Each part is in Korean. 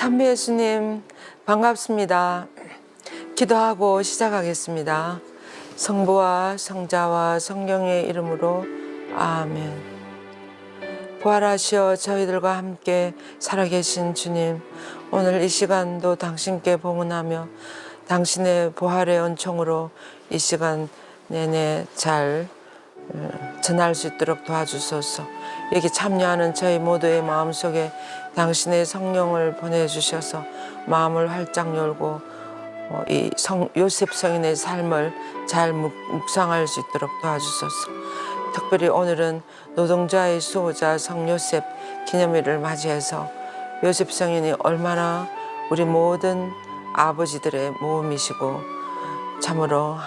참배 예수님 반갑습니다. 기도하고 시작하겠습니다. 성부와 성자와 성령의 이름으로 아멘. 부활하시어 저희들과 함께 살아계신 주님, 오늘 이 시간도 당신께 봉헌하며 당신의 부활의 은총으로 이 시간 내내 잘 전할 수 있도록 도와주소서. 여기 참여하는 저희 모두의 마음속에 당신의 성령을 보내주셔서 마음을 활짝 열고 이 요셉 성인의 삶을 잘 묵상할 수 있도록 도와주소서. 특별히 오늘은 노동자의 수호자 성요셉 기념일을 맞이해서 요셉 성인이 얼마나 우리 모든 아버지들의 모험이시고 참으로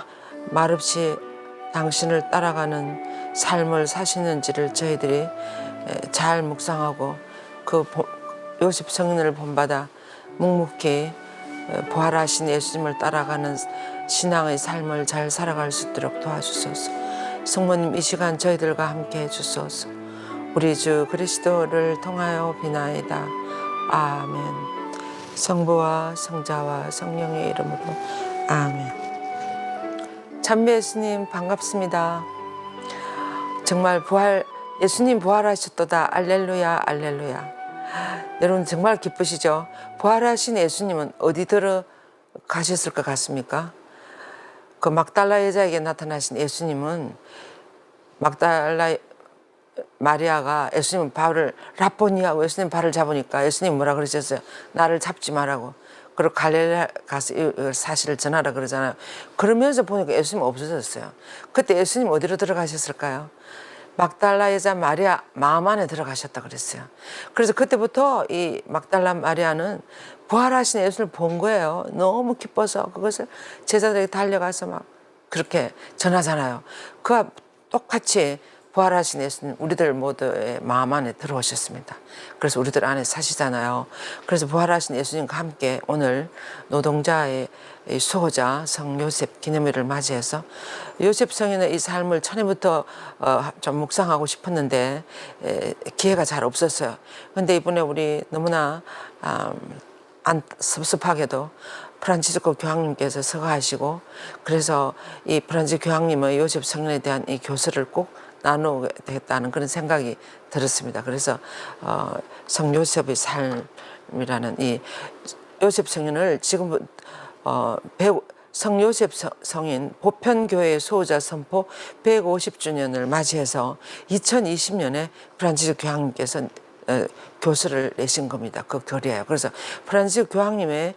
말없이 당신을 따라가는 삶을 사시는지를 저희들이 잘 묵상하고 그 요셉 성인을 본받아 묵묵히 부활하신 예수님을 따라가는 신앙의 삶을 잘 살아갈 수 있도록 도와주소서. 성모님 이 시간 저희들과 함께 해주소서. 우리 주 그리스도를 통하여 비나이다. 아멘. 성부와 성자와 성령의 이름으로 아멘. 참배 예수님 반갑습니다. 정말 예수님 부활하셨도다. 알렐루야 알렐루야. 여러분 정말 기쁘시죠? 부활하신 예수님은 어디 들어가셨을 것 같습니까? 그 막달라 여자에게 나타나신 예수님은 막달라 마리아가 예수님 발을 라보니하고 예수님 발을 잡으니까 예수님 뭐라 그러셨어요? 나를 잡지 말라고. 그리고 갈릴리아 가서 이 사실을 전하라 그러잖아요. 그러면서 보니까 예수님 없어졌어요. 그때 예수님 어디로 들어가셨을까요? 막달라 여자 마리아 마음 안에 들어가셨다 그랬어요. 그래서 그때부터 이 막달라 마리아는 부활하신 예수를 본 거예요. 너무 기뻐서 그것을 제자들에게 달려가서 막 그렇게 전하잖아요. 그와 똑같이 부활하신 예수님 우리들 모두의 마음 안에 들어오셨습니다. 그래서 우리들 안에 사시잖아요. 그래서 부활하신 예수님과 함께 오늘 노동자의 수호자 성요셉 기념일을 맞이해서 요셉 성인의 이 삶을 처음부터 좀 묵상하고 싶었는데 기회가 잘 없었어요. 근데 이번에 우리 너무나 섭섭하게도 프란치스코 교황님께서 서거하시고 그래서 이 프란치스코 교황님의 요셉 성인에 대한 이 교서를 꼭 나누게 되겠다는 그런 생각이 들었습니다. 그래서 성요셉의 삶이라는 이 요셉 성인을 지금 성요셉 성인 보편교회 수호자 선포 150주년을 맞이해서 2020년에 프란치스코 교황님께서 교서를 내신 겁니다. 그 결의예요. 그래서 프란치스코 교황님의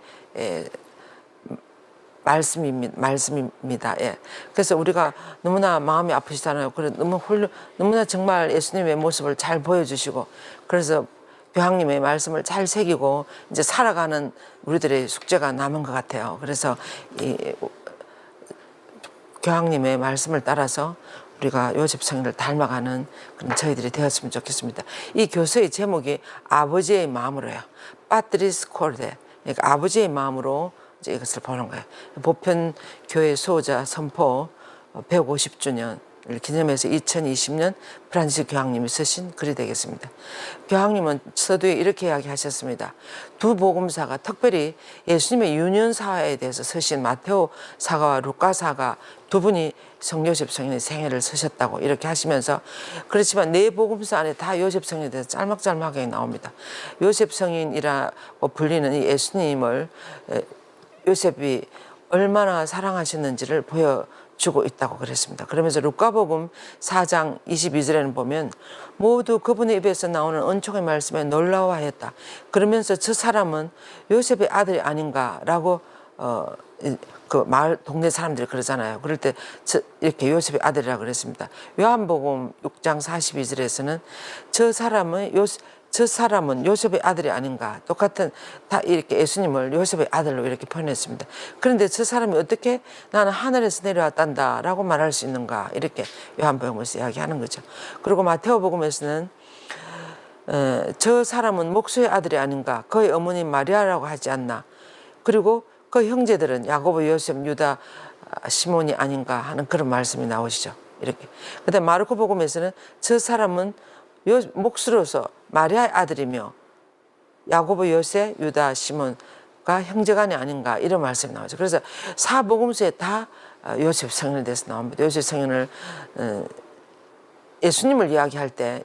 말씀입니다. 예. 그래서 우리가 너무나 마음이 아프시잖아요. 그래 너무나 정말 예수님의 모습을 잘 보여주시고 그래서 교황님의 말씀을 잘 새기고 이제 살아가는 우리들의 숙제가 남은 것 같아요. 그래서 이 교황님의 말씀을 따라서 우리가 요셉 성인을 닮아가는 그런 저희들이 되었으면 좋겠습니다. 이 교서의 제목이 아버지의 마음으로요. 파트리스 코르데, 그러니까 아버지의 마음으로 이제 이것을 보는 거예요. 보편교회 수호자 선포 150주년을 기념해서 2020년 프란치스코 교황님이 쓰신 글이 되겠습니다. 교황님은 서두에 이렇게 이야기하셨습니다. 두 복음사가 특별히 예수님의 유년사에 대해서 쓰신 마테오 사가와 루카 사가 두 분이 성요셉 성인의 생애를 쓰셨다고 이렇게 하시면서 그렇지만 네 복음서 안에 다 요셉 성인에 대해서 짤막짤막하게 나옵니다. 요셉 성인이라고 불리는 이 예수님을 요셉이 얼마나 사랑하셨는지를 보여주고 있다고 그랬습니다. 그러면서 루카복음 4장 22절에는 보면 모두 그분의 입에서 나오는 은총의 말씀에 놀라워하였다. 그러면서 저 사람은 요셉의 아들이 아닌가라고 그 마을 동네 사람들이 그러잖아요. 그럴 때 이렇게 요셉의 아들이라고 그랬습니다. 요한복음 6장 42절에서는 저 사람은 요셉의 아들이 아닌가. 똑같은 다 이렇게 예수님을 요셉의 아들로 이렇게 표현했습니다. 그런데 저 사람이 어떻게 나는 하늘에서 내려왔단다라고 말할 수 있는가. 이렇게 요한복음에서 이야기하는 거죠. 그리고 마테오복음에서는 저 사람은 목수의 아들이 아닌가. 그의 어머니 마리아라고 하지 않나. 그리고 그 형제들은 야고보, 요셉, 유다, 시몬이 아닌가 하는 그런 말씀이 나오시죠. 이렇게. 그다음 마르코 복음에서는 저 사람은 목수로서 마리아의 아들이며 야고보, 요새, 유다, 시몬가 형제간이 아닌가 이런 말씀이 나오죠. 그래서 사복음서에 다 요셉 성인에 대해서 나옵니다. 요셉 성인을 예수님을 이야기할 때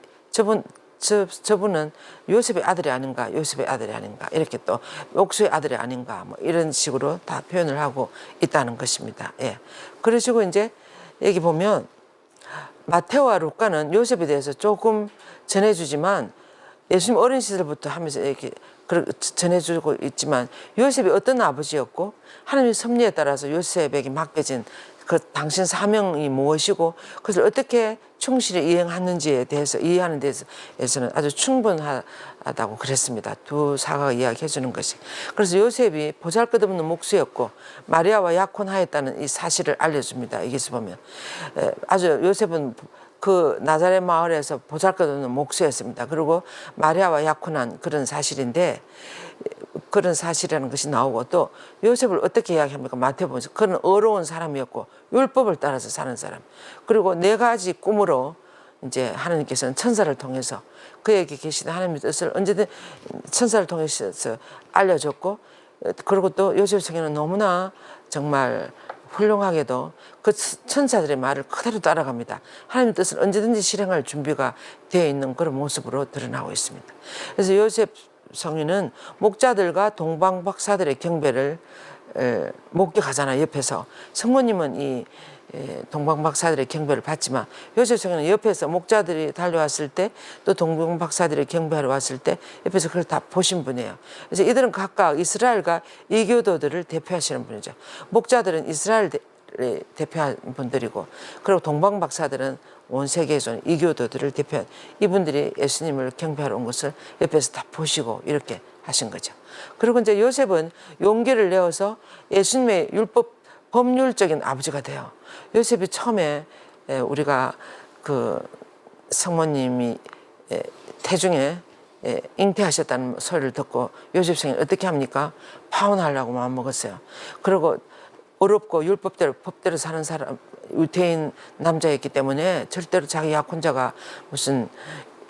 저분은 요셉의 아들이 아닌가, 요셉의 아들이 아닌가, 이렇게 또 옥수의 아들이 아닌가, 뭐 이런 식으로 다 표현을 하고 있다는 것입니다. 예. 그러시고 이제 여기 보면 마테오와 루카는 요셉에 대해서 조금 전해주지만 예수님 어린 시절부터 하면서 이렇게 전해주고 있지만 요셉이 어떤 아버지였고 하나님의 섭리에 따라서 요셉에게 맡겨진 그 당신 사명이 무엇이고 그것을 어떻게 충실히 이행하는지에 대해서 이해하는 데서는 아주 충분하다고 그랬습니다. 두 사가가 이야기해 주는 것이. 그래서 요셉이 보잘것없는 목수였고 마리아와 약혼하였다는 이 사실을 알려줍니다. 여기서 보면 아주 요셉은 그 나자렛 마을에서 보잘것없는 목수였습니다. 그리고 마리아와 약혼한 그런 사실인데 그런 사실이라는 것이 나오고 또 요셉을 어떻게 이야기합니까? 마태복음에서 그는 어려운 사람이었고 율법을 따라서 사는 사람. 그리고 네 가지 꿈으로 이제 하나님께서는 천사를 통해서 그에게 계시는 하나님의 뜻을 언제든 천사를 통해서 알려줬고 그리고 또 요셉 성에는 너무나 정말 훌륭하게도 그 천사들의 말을 그대로 따라갑니다. 하나님의 뜻을 언제든지 실행할 준비가 되어 있는 그런 모습으로 드러나고 있습니다. 그래서 요셉 성인은 목자들과 동방박사들의 경배를 목격하잖아요. 옆에서 성모님은 이 동방박사들의 경배를 받지만 요셉 성인은 옆에서 목자들이 달려왔을 때 또 동방박사들의 경배하러 왔을 때 옆에서 그걸 다 보신 분이에요. 그래서 이들은 각각 이스라엘과 이교도들을 대표하시는 분이죠. 목자들은 이스라엘을 대표한 분들이고 그리고 동방박사들은 온 세계에서 이교도들을 대표한 이분들이 예수님을 경배하러 온 것을 옆에서 다 보시고 이렇게 하신 거죠. 그리고 이제 요셉은 용기를 내어서 예수님의 율법 법률적인 아버지가 돼요. 요셉이 처음에 우리가 그 성모님이 태중에 잉태하셨다는 소리를 듣고 요셉 성이 어떻게 합니까? 파혼하려고 마음먹었어요. 그리고 어렵고 율법대로 법대로 사는 사람 유태인 남자였기 때문에 절대로 자기 약혼자가 무슨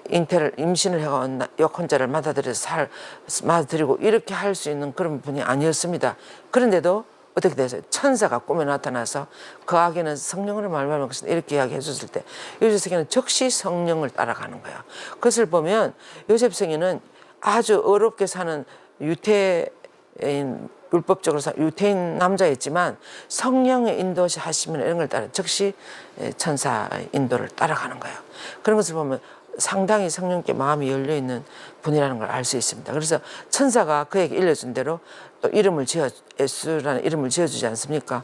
임신을 해온 약혼자를 맞아들이고 이렇게 할 수 있는 그런 분이 아니었습니다. 그런데도 어떻게 됐어요? 천사가 꿈에 나타나서 그 아기는 성령으로 말미암을 것이다 이렇게 이야기해 줬을 때 요셉성에는 즉시 성령을 따라가는 거예요. 그것을 보면 요셉성에는 아주 어렵게 사는 유태인 율법적으로 유태인 남자였지만 성령의 인도하시면 이런 걸 따라 즉시 천사의 인도를 따라가는 거예요. 그런 것을 보면 상당히 성령께 마음이 열려있는 분이라는 걸 알 수 있습니다. 그래서 천사가 그에게 일러준 대로 또 예수라는 이름을 지어주지 않습니까?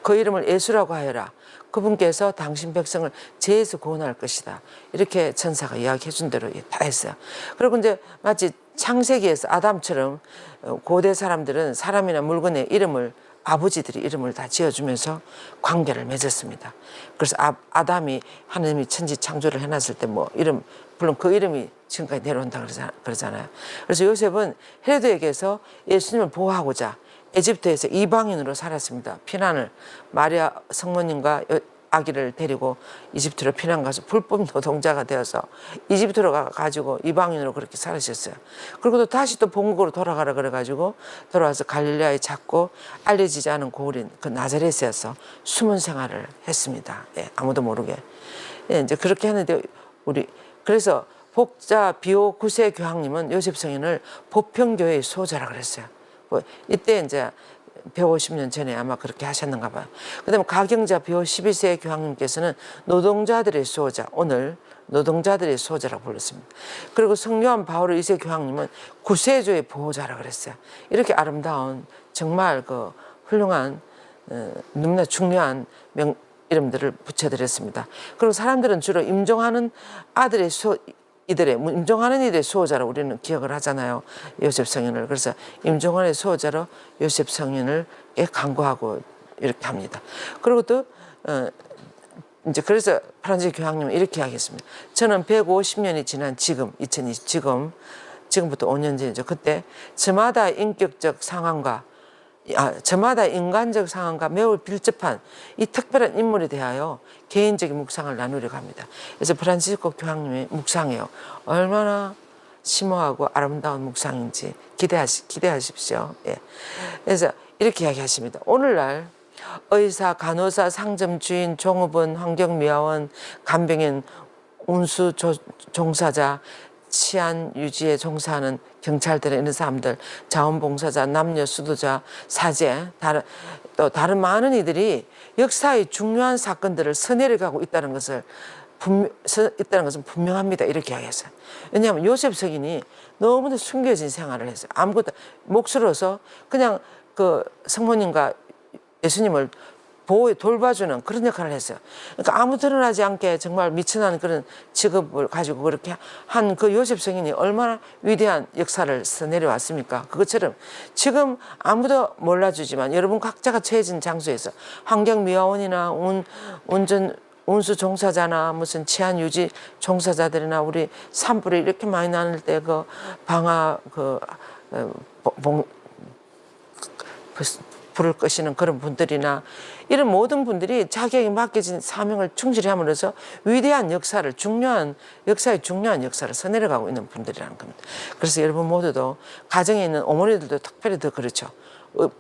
그 이름을 예수라고 하여라. 그분께서 당신 백성을 죄에서 구원할 것이다. 이렇게 천사가 이야기해 준 대로 다 했어요. 그리고 이제 마치 창세기에서 아담처럼 고대 사람들은 사람이나 물건의 이름을 아버지들이 이름을 다 지어주면서 관계를 맺었습니다. 그래서 아담이 하나님이 천지 창조를 해놨을 때 뭐 이름 물론 그 이름이 지금까지 내려온다 그러잖아요. 그래서 요셉은 헤로드에게서 예수님을 보호하고자 에집트에서 이방인으로 살았습니다. 피난을 마리아 성모님과 아기를 데리고 이집트로 피난 가서 불법 노동자가 되어서 이집트로 가가지고 이방인으로 그렇게 살으셨어요. 그리고 또 다시 또 본국으로 돌아가라 그래가지고 돌아와서 갈릴레아의 작고 알려지지 않은 고을인 그 나자렛에서 숨은 생활을 했습니다. 아무도 모르게. 이제 그렇게 했는데 그래서 복자 비오 9세 교황님은 요셉 성인을 보평교회의 수호자라 그랬어요. 이때 이제 150년 전에 아마 그렇게 하셨는가 봐요. 그 다음에 가경자 비오 12세 교황님께서는 노동자들의 수호자, 오늘 노동자들의 수호자라고 불렀습니다. 그리고 성요한 바오로 2세 교황님은 구세주의 보호자라 그랬어요. 이렇게 아름다운 정말 그 훌륭한 너무나 중요한 이름들을 붙여드렸습니다. 그리고 사람들은 주로 임종하는 임종하는 이들의 수호자로 우리는 기억을 하잖아요. 요셉 성인을. 그래서 임종하는 수호자로 요셉 성인을 간구하고 이렇게 합니다. 그리고 또 이제 그래서 프란시스 교황님은 이렇게 하겠습니다. 저는 150년이 지난 지금 2020 지금부터 5년 전이죠. 그때 저마다 인격적 상황과 저마다 인간적 상황과 매우 밀접한 이 특별한 인물에 대하여 개인적인 묵상을 나누려고 합니다. 그래서 프란시스코 교황님이 묵상해요. 얼마나 심오하고 아름다운 묵상인지 기대하십시오. 예. 그래서 이렇게 이야기하십니다. 오늘날 의사, 간호사, 상점 주인, 종업원, 환경미화원, 간병인, 운수 종사자, 치안 유지에 종사하는 경찰들 이런 사람들, 자원봉사자, 남녀 수도자, 사제, 다른 많은 이들이 역사의 중요한 사건들을 서내려가고 있다는 것은 분명합니다. 이렇게 이야기했어요. 왜냐하면 요셉 성인이 너무나 숨겨진 생활을 했어요. 아무것도 몫으로서 그냥 그 성모님과 예수님을 돌봐주는 그런 역할을 했어요. 그러니까 아무 드러나지 않게 정말 미천한 그런 직업을 가지고 그렇게 한 그 요셉 성인이 얼마나 위대한 역사를 써내려왔습니까? 그것처럼 지금 아무도 몰라주지만 여러분 각자가 처해진 장소에서 환경미화원이나 운수 종사자나 무슨 치안 유지 종사자들이나 우리 산불이 이렇게 많이 나는 때 그 방화 불을 끄시는 그런 분들이나 이런 모든 분들이 자기에게 맡겨진 사명을 충실히 함으로써 위대한 역사의 중요한 역사를 써내려가고 있는 분들이라는 겁니다. 그래서 여러분 모두도 가정에 있는 어머니들도 특별히 더 그렇죠.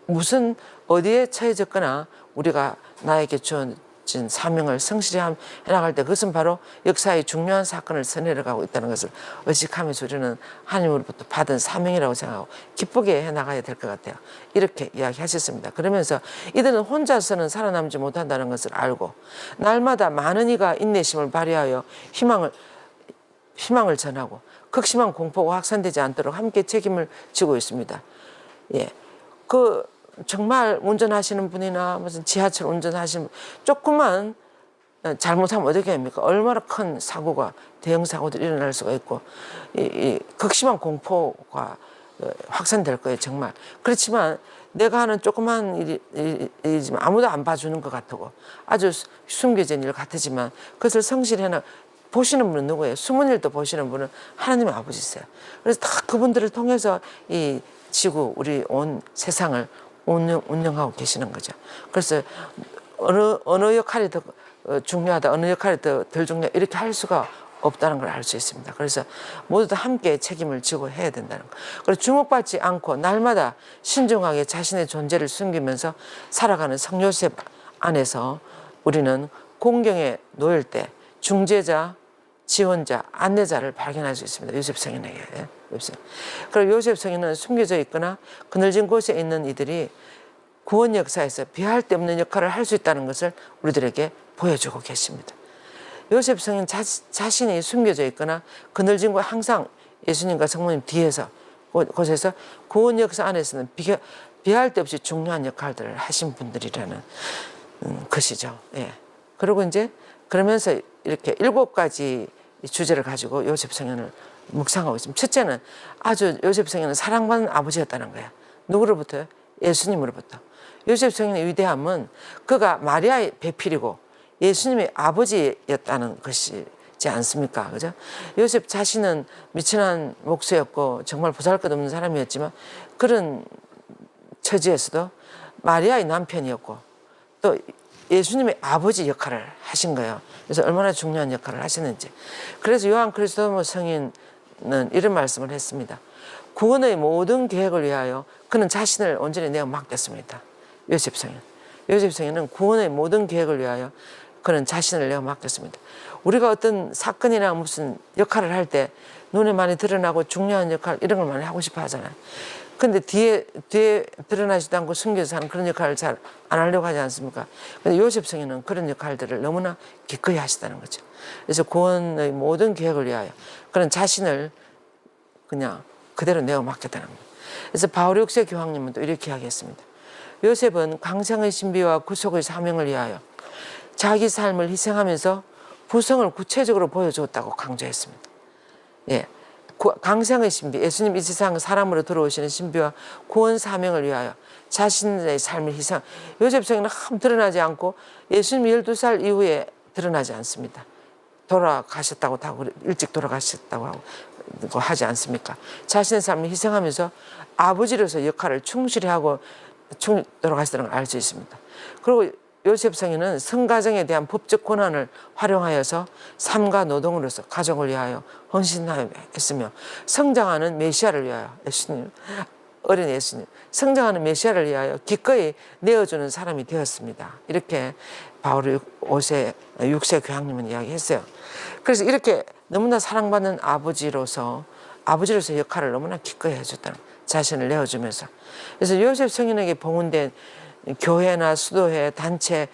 무슨 어디에 처해졌거나 우리가 나에게 주어진 사명을 성실히 해나갈 때 그것은 바로 역사의 중요한 사건을 써내려가고 있다는 것을 의식하면서 우리는 하나님으로부터 받은 사명이라고 생각하고 기쁘게 해나가야 될 것 같아요. 이렇게 이야기하셨습니다. 그러면서 이들은 혼자서는 살아남지 못한다는 것을 알고 날마다 많은 이가 인내심을 발휘하여 희망을 전하고 극심한 공포가 확산되지 않도록 함께 책임을 지고 있습니다. 예, 정말 운전하시는 분이나 무슨 지하철 운전하시는 분, 조금만 잘못하면 어떻게 합니까? 얼마나 큰 사고가, 대형 사고들이 일어날 수가 있고, 이 극심한 공포가 확산될 거예요, 정말. 그렇지만 내가 하는 조그만 일이지만 아무도 안 봐주는 것 같고, 아주 숨겨진 일 같으지만 그것을 성실히 보시는 분은 누구예요? 숨은 일도 보시는 분은 하나님의 아버지세요. 그래서 다 그분들을 통해서 이 지구, 우리 온 세상을 운영하고 계시는 거죠. 그래서 어느 역할이 더 중요하다, 어느 역할이 더 덜 중요하다 이렇게 할 수가 없다는 걸 알 수 있습니다. 그래서 모두 다 함께 책임을 지고 해야 된다는 거. 그리고 주목받지 않고 날마다 신중하게 자신의 존재를 숨기면서 살아가는 성요셉 안에서 우리는 공경에 놓일 때 중재자, 지원자, 안내자를 발견할 수 있습니다. 요셉 성인에게. 그리고 요셉 성인은 숨겨져 있거나 그늘진 곳에 있는 이들이 구원 역사에서 비할 데 없는 역할을 할 수 있다는 것을 우리들에게 보여주고 계십니다. 요셉 성인 자신이 숨겨져 있거나 그늘진 곳 항상 예수님과 성모님 뒤에서 곳에서 구원 역사 안에서는 비할 데 없이 중요한 역할들을 하신 분들이라는 것이죠. 예. 그리고 이제 그러면서 이렇게 7가지 주제를 가지고 요셉 성인을 묵상하고 있습니다. 첫째는 요셉 성인은 사랑받는 아버지였다는 거야. 누구로부터요? 예수님으로부터. 요셉 성인의 위대함은 그가 마리아의 배필이고 예수님의 아버지였다는 것이지 않습니까? 그죠? 요셉 자신은 미천한 목수였고 정말 보잘것없는 사람이었지만 그런 처지에서도 마리아의 남편이었고 또 예수님의 아버지 역할을 하신 거예요. 그래서 얼마나 중요한 역할을 하시는지. 그래서 요한 크리스토모 성인은 이런 말씀을 했습니다. 구원의 모든 계획을 위하여 그는 자신을 온전히 내어 맡겼습니다. 요셉 성인. 요셉 성인은 구원의 모든 계획을 위하여 그는 자신을 내어 맡겼습니다. 우리가 어떤 사건이나 무슨 역할을 할 때 눈에 많이 드러나고 중요한 역할 이런 걸 많이 하고 싶어 하잖아요. 근데 뒤에 드러나지도 않고 숨겨서 하는 그런 역할을 잘 안 하려고 하지 않습니까? 근데 요셉 성인은 그런 역할들을 너무나 기꺼이 하시다는 거죠. 그래서 구원의 모든 계획을 위하여 그런 자신을 그냥 그대로 내어 맡겼다는 거예요. 그래서 바울 6세 교황님은 또 이렇게 이야기했습니다. 요셉은 강성의 신비와 구속의 사명을 위하여 자기 삶을 희생하면서 부성을 구체적으로 보여주었다고 강조했습니다. 예. 강성의 신비, 예수님 이 세상 사람으로 들어오시는 신비와 구원 사명을 위하여 자신의 삶을 희생. 요셉 성인은 드러나지 않고 예수님 12살 이후에 드러나지 않습니다. 돌아가셨다고 하고 일찍 돌아가셨다고 하고 하지 않습니까? 자신의 삶을 희생하면서 아버지로서 역할을 충실히 하고 돌아가시다는 걸 알 수 있습니다. 그리고 요셉 성인은 성가정에 대한 법적 권한을 활용하여서 삶과 노동으로서 가족을 위하여 헌신했으며 성장하는 메시아를 위하여 예수님, 어린 예수님, 성장하는 메시아를 위하여 기꺼이 내어주는 사람이 되었습니다. 이렇게 바울 5세, 6세 교황님은 이야기했어요. 그래서 이렇게 너무나 사랑받는 아버지로서 역할을 너무나 기꺼이 해줬다는 자신을 내어주면서. 그래서 요셉 성인에게 봉헌된 교회나 수도회, 단체,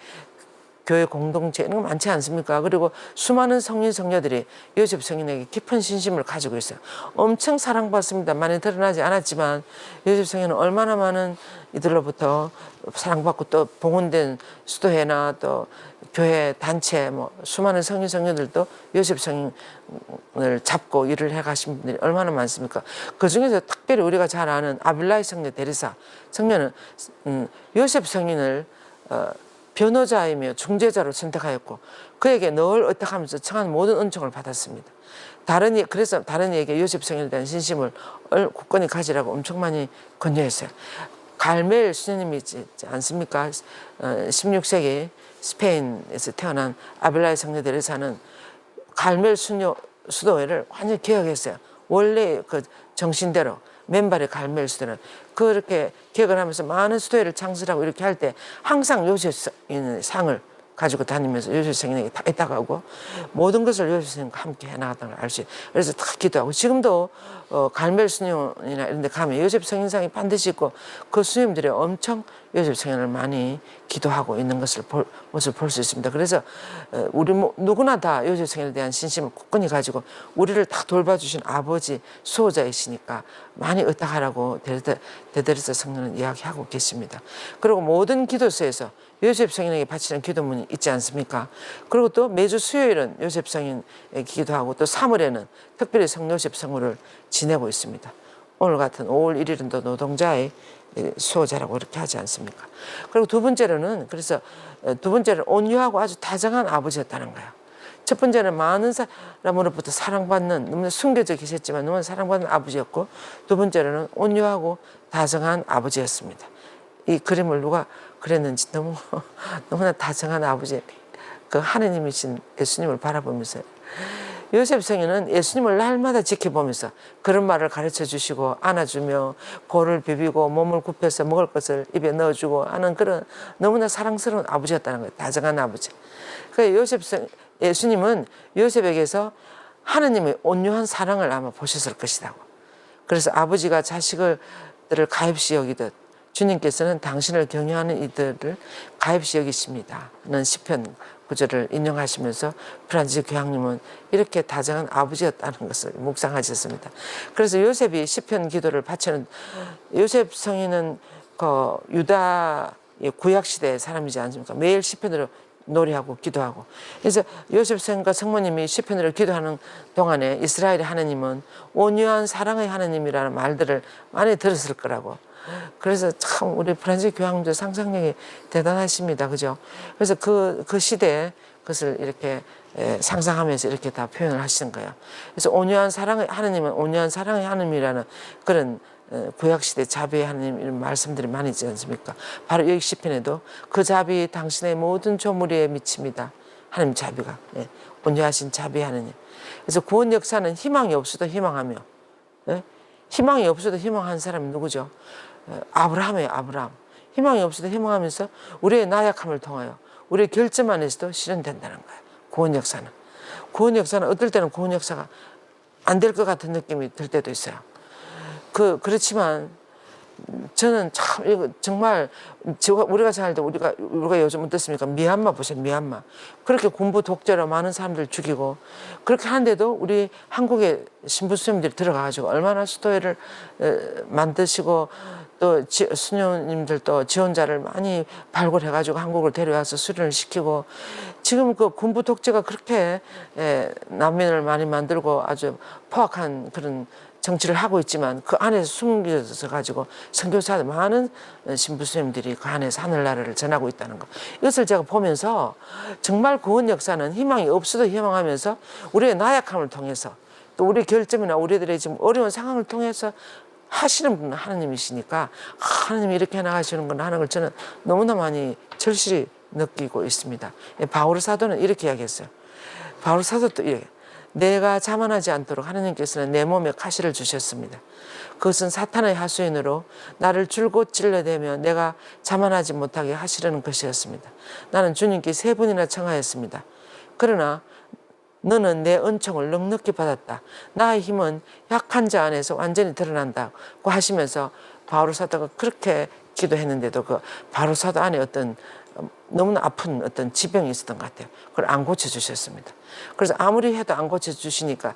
교회 공동체 이런 거 많지 않습니까? 그리고 수많은 성인 성녀들이 요셉 성인에게 깊은 신심을 가지고 있어요. 엄청 사랑받습니다. 많이 드러나지 않았지만 요셉 성인은 얼마나 많은 이들로부터 사랑받고 또 봉헌된 수도회나 또 교회 단체 뭐 수많은 성인 성녀들도 요셉 성인을 잡고 일을 해가신 분들이 얼마나 많습니까? 그 중에서 특별히 우리가 잘 아는 아빌라이 성녀 데리사 성녀는 요셉 성인을 변호자이며 중재자로 선택하였고 그에게 늘 의탁하면서 청한 모든 은총을 받았습니다. 그래서 다른 이에게 요셉 성인에 대한 신심을 굳건히 가지라고 엄청 많이 권유했어요. 갈멜 수녀님이 있지 않습니까? 16세기 스페인에서 태어난 아빌라이 성녀 데레사는 갈멜 수도회를 완전히 개혁했어요. 원래 그 정신대로 맨발의 갈멜 수도는 그렇게 개혁을 하면서 많은 수도회를 창설하고 이렇게 할 때 항상 요셉 상을 가지고 다니면서 요셉 성인에게 다 했다가고 모든 것을 요셉 성인과 함께 해나갔다는 걸 알 수 있어요. 그래서 다 기도하고 지금도 갈멜 수녀이나 이런 데 가면 요셉 성인상이 반드시 있고 그 수녀님들이 엄청 요셉 성인을 많이 기도하고 있는 것을 볼 수 있습니다. 그래서 우리 누구나 다 요셉 성인에 대한 신심을 굳건히 가지고 우리를 다 돌봐주신 아버지 수호자이시니까 많이 의탁하라고 데드레사 성녀는 이야기하고 계십니다. 그리고 모든 기도서에서 요셉 성인에게 바치는 기도문이 있지 않습니까? 그리고 또 매주 수요일은 요셉 성인에게 기도하고 또 3월에는 특별히 성요셉 성호를 지내고 있습니다. 오늘 같은 5월 1일은 또 노동자의 수호자라고 이렇게 하지 않습니까? 그리고 두 번째로는 온유하고 아주 다정한 아버지였다는 거예요. 첫 번째는 많은 사람으로부터 사랑받는 너무나 숨겨져 계셨지만 너무나 사랑받는 아버지였고 두 번째로는 온유하고 다정한 아버지였습니다. 이 그림을 누가 그랬는지 너무나 다정한 아버지 그 하느님이신 예수님을 바라보면서 요셉 성인은 예수님을 날마다 지켜보면서 그런 말을 가르쳐 주시고 안아주며 볼을 비비고 몸을 굽혀서 먹을 것을 입에 넣어주고 하는 그런 너무나 사랑스러운 아버지였다는 거예요. 다정한 아버지. 그러니까 예수님은 요셉에게서 하느님의 온유한 사랑을 아마 보셨을 것이라고. 그래서 아버지가 자식들을 가엾이 여기듯 주님께서는 당신을 경외하는 이들을 가엾이 여기십니다 는 시편 구절을 인용하시면서 프란치스 교황님은 이렇게 다정한 아버지였다는 것을 묵상하셨습니다. 그래서 요셉이 시편 기도를 바치는 요셉 성인은 그 유다의 구약시대의 사람이지 않습니까? 매일 시편으로 노래하고 기도하고. 그래서 요셉 성인과 성모님이 시편으로 기도하는 동안에 이스라엘의 하느님은 온유한 사랑의 하느님이라는 말들을 많이 들었을 거라고. 그래서 참 우리 프란치스 교황님도 상상력이 대단하십니다. 그죠? 그래서 그 시대에 그것을 이렇게 상상하면서 이렇게 다 표현을 하시는 거예요. 그래서 온유한 사랑의 하느님은 온유한 사랑의 하느님이라는 그런 구약시대 자비의 하느님 이런 말씀들이 많이 있지 않습니까? 바로 여기 시편에도 그 자비 당신의 모든 조물 위에 미칩니다. 하느님 자비가 온유하신 자비의 하느님. 그래서 구원 역사는 희망이 없어도 희망하며 희망이 없어도 희망한 사람이 누구죠? 아브라함이에요. 아브라함. 희망이 없어도 희망하면서 우리의 나약함을 통하여 우리의 결점 안에서도 실현된다는 거예요. 구원 역사는. 구원 역사는 어떨 때는 구원 역사가 안 될 것 같은 느낌이 들 때도 있어요. 그렇지만 저는 참 이거 정말 우리가 살 때 우리가 요즘 어떻습니까? 미얀마 보세요. 미얀마 그렇게 군부 독재로 많은 사람들 죽이고 그렇게 하는데도 우리 한국의 신부 스님들이 들어가가지고 얼마나 수도회를 만드시고 또 수녀님들도 지원자를 많이 발굴해가지고 한국을 데려와서 수련을 시키고 지금 그 군부 독재가 그렇게 난민을 많이 만들고 아주 포악한 그런 정치를 하고 있지만 그 안에서 숨겨져 가지고 선교사들 많은 신부 스님들이 그 안에서 하늘나라를 전하고 있다는 거. 이것을 제가 보면서 정말 구원 역사는 희망이 없어도 희망하면서 우리의 나약함을 통해서 또 우리 결점이나 우리들의 지금 어려운 상황을 통해서 하시는 분은 하나님이시니까 하나님이 이렇게 나가시는구나 하는 걸 저는 너무나 많이 절실히 느끼고 있습니다. 바울 사도는 이렇게 이야기했어요. 바울 사도도 이렇게 내가 자만하지 않도록 하나님께서는 내 몸에 가시를 주셨습니다. 그것은 사탄의 하수인으로 나를 줄곧 찔러대며 내가 자만하지 못하게 하시려는 것이었습니다. 나는 주님께 3번이나 청하였습니다. 그러나 너는 내 은총을 넉넉히 받았다. 나의 힘은 약한 자 안에서 완전히 드러난다고 하시면서 바울 사도가 그렇게 기도했는데도 그 바울 사도 안에 어떤 너무나 아픈 어떤 지병이 있었던 것 같아요. 그걸 안 고쳐주셨습니다. 그래서 아무리 해도 안 고쳐주시니까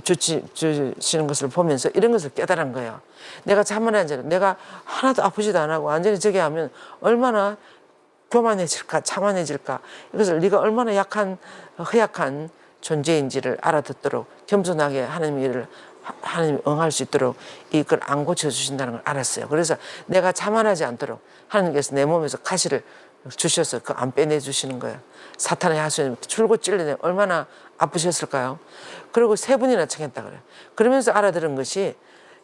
주시는 것을 보면서 이런 것을 깨달은 거예요. 내가 자만한 자는 내가 하나도 아프지도 안 하고 완전히 저기 하면 얼마나 교만해질까 자만해질까 이것을 네가 얼마나 약한 허약한 존재인지를 알아듣도록 겸손하게 하나님의 일을 하나님이 응할 수 있도록 이걸 안 고쳐주신다는 걸 알았어요. 그래서 내가 자만하지 않도록 하나님께서 내 몸에서 가시를 주셔서 그 안 빼내주시는 거예요. 사탄의 하수인 줄곧 찔러내 얼마나 아프셨을까요? 그리고 3번이나 청했다 그래요. 그러면서 알아들은 것이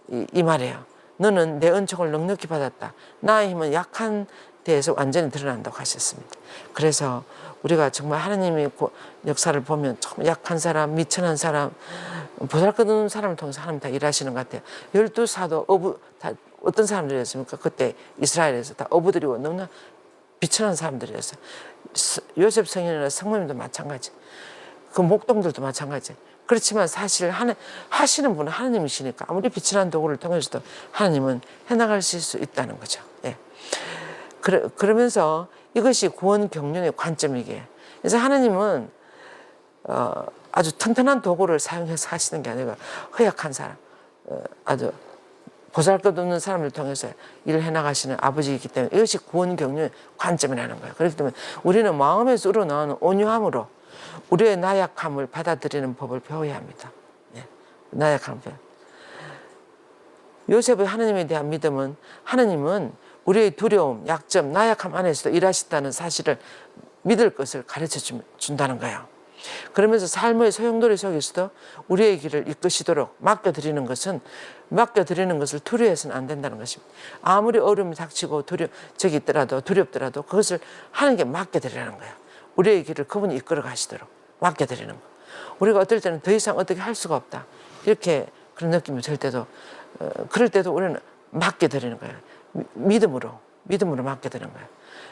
이 말이에요. 너는 내 은총을 넉넉히 받았다. 나의 힘은 약한 데에서 완전히 드러난다고 하셨습니다. 그래서 우리가 정말 하나님의 역사를 보면 정말 약한 사람, 미천한 사람, 보잘것없는 사람을 통해서 하나님 다 일하시는 것 같아요. 12사도 다 어떤 사람들이었습니까? 그때 이스라엘에서 다 어부들이고 너무나 비천한 사람들이었어요. 요셉 성인이나 성모님도 마찬가지. 그 목동들도 마찬가지. 그렇지만 사실 하시는 분은 하나님이시니까 아무리 비천한 도구를 통해서도 하나님은 해나가실 수 있다는 거죠. 예. 그러면서 이것이 구원 경륜의 관점이게. 그래서 하나님은 아주 튼튼한 도구를 사용해서 하시는 게 아니라 허약한 사람, 아주 보잘것없는 사람을 통해서 일을 해나가시는 아버지이기 때문에 이것이 구원 경륜의 관점이라는 거예요. 그렇기 때문에 우리는 마음에서 우러나오는 온유함으로 우리의 나약함을 받아들이는 법을 배워야 합니다. 예. 나약함을 배워. 요셉의 하나님에 대한 믿음은 하나님은 우리의 두려움, 약점, 나약함 안에서도 일하신다는 사실을 믿을 것을 가르쳐 준다는 거예요. 그러면서 삶의 소용돌이 속에서도 우리의 길을 이끄시도록 맡겨드리는 것을 두려워해서는 안 된다는 것입니다. 아무리 어려움이 닥치고 두렵더라도 그것을 하나님께 맡겨드리라는 거예요. 우리의 길을 그분이 이끌어 가시도록 맡겨드리는 거. 우리가 어떨 때는 더 이상 어떻게 할 수가 없다. 이렇게 그런 느낌이 들 때도 그럴 때도 우리는 맡겨드리는 거예요. 믿음으로 맡겨드리는 거예요.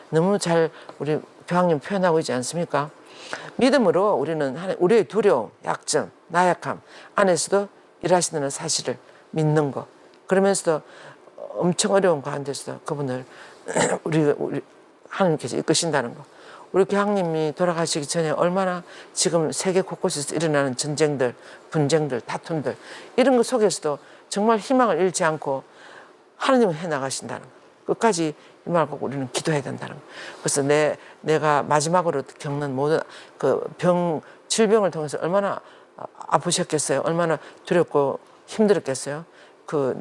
너무 잘 우리 교황님 표현하고 있지 않습니까? 믿음으로 우리는 우리의 두려움, 약점, 나약함 안에서도 일하시는 사실을 믿는 것. 그러면서도 엄청 어려운 가운데서도 그분을 우리 하나님께서 이끄신다는 것. 우리 교황님이 돌아가시기 전에 얼마나 지금 세계 곳곳에서 일어나는 전쟁들, 분쟁들, 다툼들 이런 것 속에서도 정말 희망을 잃지 않고 하나님은 해나가신다는 것. 끝까지 희망을 갖고 우리는 기도해야 된다는 것. 그래서 내가 마지막으로 겪는 모든 그 질병을 통해서 얼마나 아프셨겠어요. 얼마나 두렵고 힘들었겠어요. 그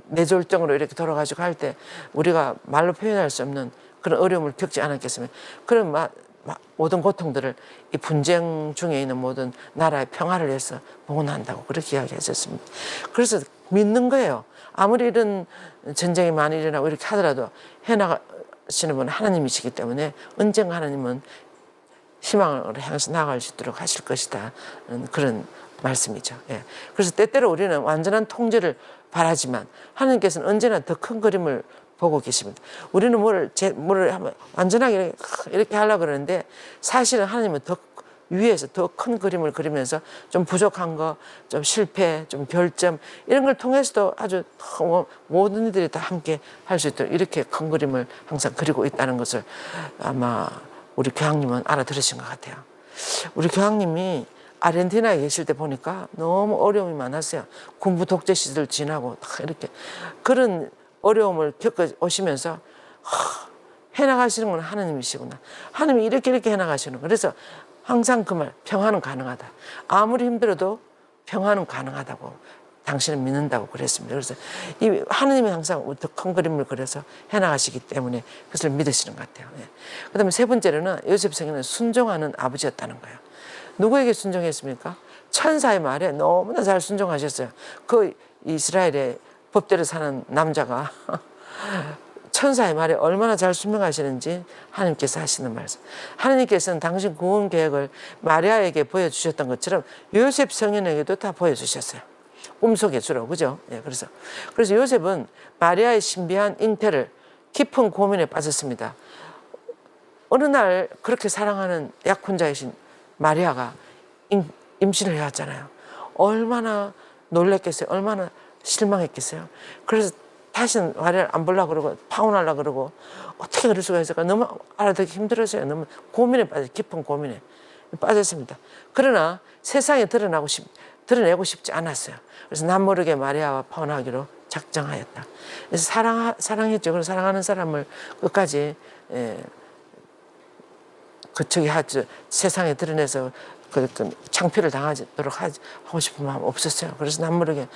뇌졸중으로 이렇게 돌아가시고 할 때 우리가 말로 표현할 수 없는 그런 어려움을 겪지 않았겠으면 그런 모든 고통들을 이 분쟁 중에 있는 모든 나라의 평화를 위해서 봉헌한다고 그렇게 이야기하셨습니다. 그래서 믿는 거예요. 아무리 이런 전쟁이 많이 일어나고 이렇게 하더라도 해나가시는 분은 하나님이시기 때문에 언젠가 하나님은 희망을 향해서 나아갈 수 있도록 하실 것이다. 그런 말씀이죠. 예. 그래서 때때로 우리는 완전한 통제를 바라지만 하나님께서는 언제나 더 큰 그림을 보고 계십니다. 우리는 뭐를 하면 완전하게 이렇게 하려고 그러는데 사실은 하나님은 더 위에서 더 큰 그림을 그리면서 좀 부족한 거, 좀 실패, 좀 결점 이런 걸 통해서도 아주 모든 이들이 다 함께 할 수 있도록 이렇게 큰 그림을 항상 그리고 있다는 것을 아마 우리 교황님은 알아들으신 것 같아요. 우리 교황님이 아르헨티나에 계실 때 보니까 너무 어려움이 많았어요. 군부 독재 시절 지나고 이렇게 그런 어려움을 겪어 오시면서 해나가시는 건 하나님이시구나. 하나님이 이렇게 해나가시는 거. 그래서 항상 그 말, 평화는 가능하다. 아무리 힘들어도 평화는 가능하다고 당신은 믿는다고 그랬습니다. 그래서 이 하나님이 항상 더 큰 그림을 그려서 해나가시기 때문에 그것을 믿으시는 것 같아요. 네. 그 다음에 3번째로는 요셉 성인은 순종하는 아버지였다는 거예요. 누구에게 순종했습니까? 천사의 말에 너무나 잘 순종하셨어요. 그 이스라엘의 법대로 사는 남자가 천사의 말에 얼마나 잘 순명하시는지 하나님께서 하시는 말씀. 하나님께서는 당신 구원 계획을 마리아에게 보여주셨던 것처럼 요셉 성인에게도 다 보여주셨어요. 꿈속에 주로, 그죠? 예, 그래서 요셉은 마리아의 신비한 잉태를 깊은 고민에 빠졌습니다. 어느 날 그렇게 사랑하는 약혼자이신 마리아가 임신을 해왔잖아요. 얼마나 놀랬겠어요. 얼마나 실망했겠어요. 그래서 다시는 마리아를 안 보려고 그러고 파혼하려고 그러고 어떻게 그럴 수가 있을까. 너무 알아듣기 힘들었어요. 너무 고민에 깊은 고민에 빠졌습니다. 그러나 세상에 드러내고 싶지 않았어요. 그래서 남모르게 마리아와 파혼하기로 작정하였다. 그래서 사랑했죠. 그래서 사랑하는 사람을 끝까지 세상에 드러내서 창피를 당하도록 하고 싶은 마음 없었어요. 그래서 남모르게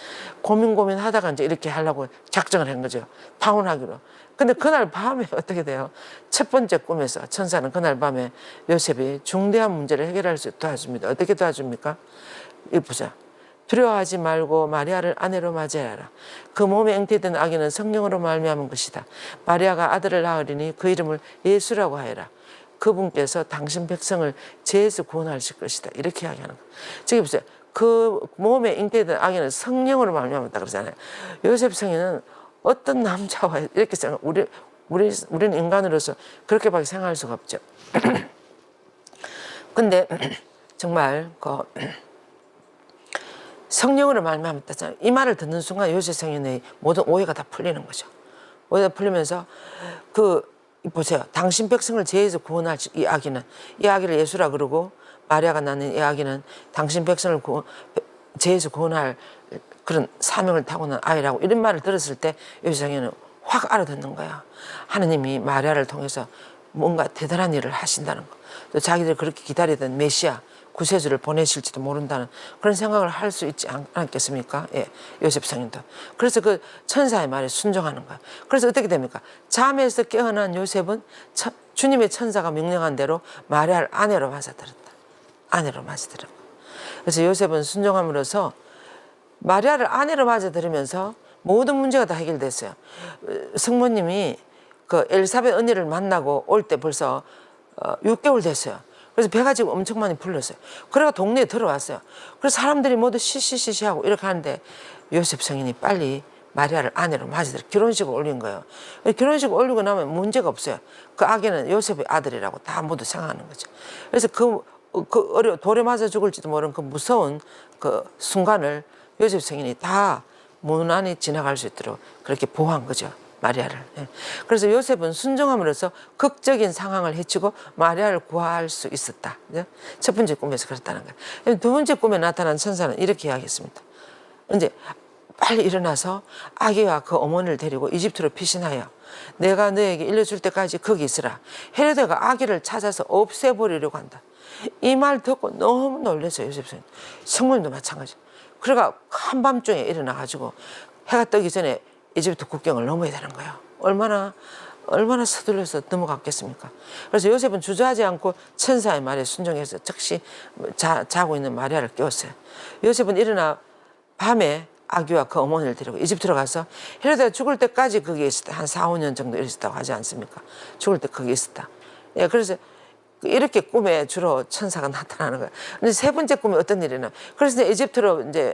고민하다가 이제 이렇게 하려고 작정을 한 거죠. 파혼하기로. 근데 그날 밤에 어떻게 돼요? 첫 번째 꿈에서 천사는 그날 밤에 요셉이 중대한 문제를 해결할 수 도와줍니다. 어떻게 도와줍니까? 이거 보자. 두려워하지 말고 마리아를 아내로 맞이하라. 그 몸에 잉태된 아기는 성령으로 말미암은 것이다. 마리아가 아들을 낳으리니 그 이름을 예수라고 하여라. 그분께서 당신 백성을 죄에서 구원하실 것이다. 이렇게 이야기하는 거예요. 저기 보세요. 그 몸에 잉태된 아기는 성령으로 말미암았다 그러잖아요. 요셉 성인은 어떤 남자와 이렇게 생각, 우리는 인간으로서 그렇게밖에 생각할 수가 없죠. 근데 정말 성령으로 말미암았다잖아요. 이 말을 듣는 순간 요셉 성인의 모든 오해가 다 풀리는 거죠. 오해가 풀리면서 보세요. 당신 백성을 죄에서 구원할 이 아기를 예수라 그러고 마리아가 낳는 이 아기는 당신 백성을 죄에서 구원할 그런 사명을 타고난 아이라고 이런 말을 들었을 때 요셉성인은 확 알아듣는 거야. 하느님이 마리아를 통해서 뭔가 대단한 일을 하신다는 거. 또 자기들 그렇게 기다리던 메시아 구세주를 보내실지도 모른다는 그런 생각을 할 수 있지 않겠습니까? 예, 요셉 성인도. 그래서 그 천사의 말에 순종하는 거예요. 그래서 어떻게 됩니까? 잠에서 깨어난 요셉은 주님의 천사가 명령한 대로 마리아를 아내로 맞아들였다. 아내로 맞아들였고. 그래서 요셉은 순종함으로써 마리아를 아내로 맞아들이면서 모든 문제가 다 해결됐어요. 성모님이 그 엘사벳 언니를 만나고 올 때 벌써 6개월 됐어요. 그래서 배가 지금 엄청 많이 불렀어요. 그래가 동네에 들어왔어요. 그래서 사람들이 모두 시시시시 하고 이렇게 하는데 요셉 성인이 빨리 마리아를 아내로 맞이들어 결혼식을 올린 거예요. 결혼식을 올리고 나면 문제가 없어요. 그 아기는 요셉의 아들이라고 다 모두 생각하는 거죠. 그래서 돌에 맞아 죽을지도 모르는 그 무서운 그 순간을 요셉 성인이 다 무난히 지나갈 수 있도록 그렇게 보호한 거죠. 마리아를. 그래서 요셉은 순종함으로써 극적인 상황을 헤치고 마리아를 구할 수 있었다. 첫 번째 꿈에서 그랬다는 거예요. 두 번째 꿈에 나타난 천사는 이렇게 이야기했습니다. 이제 빨리 일어나서 아기와 그 어머니를 데리고 이집트로 피신하여 내가 너에게 일러줄 때까지 거기 있으라. 헤로데가 아기를 찾아서 없애버리려고 한다. 이 말 듣고 너무 놀랐어요. 요셉 성모님도 마찬가지. 그래가 한밤중에 일어나가지고 해가 뜨기 전에 이집트 국경을 넘어야 되는 거예요. 얼마나 서둘러서 넘어갔겠습니까? 그래서 요셉은 주저하지 않고 천사의 말에 순종해서 즉시 자고 있는 마리아를 깨웠어요. 요셉은 일어나 밤에 아기와 그 어머니를 데리고 이집트로 가서 헤로데가 죽을 때까지 거기에 있었다. 한 4, 5년 정도 있었다고 하지 않습니까? 죽을 때 거기에 있었다. 예, 그래서 이렇게 꿈에 주로 천사가 나타나는 거예요. 근데 세 번째 꿈에 어떤 일이 나? 그래서 이제 이집트로 이제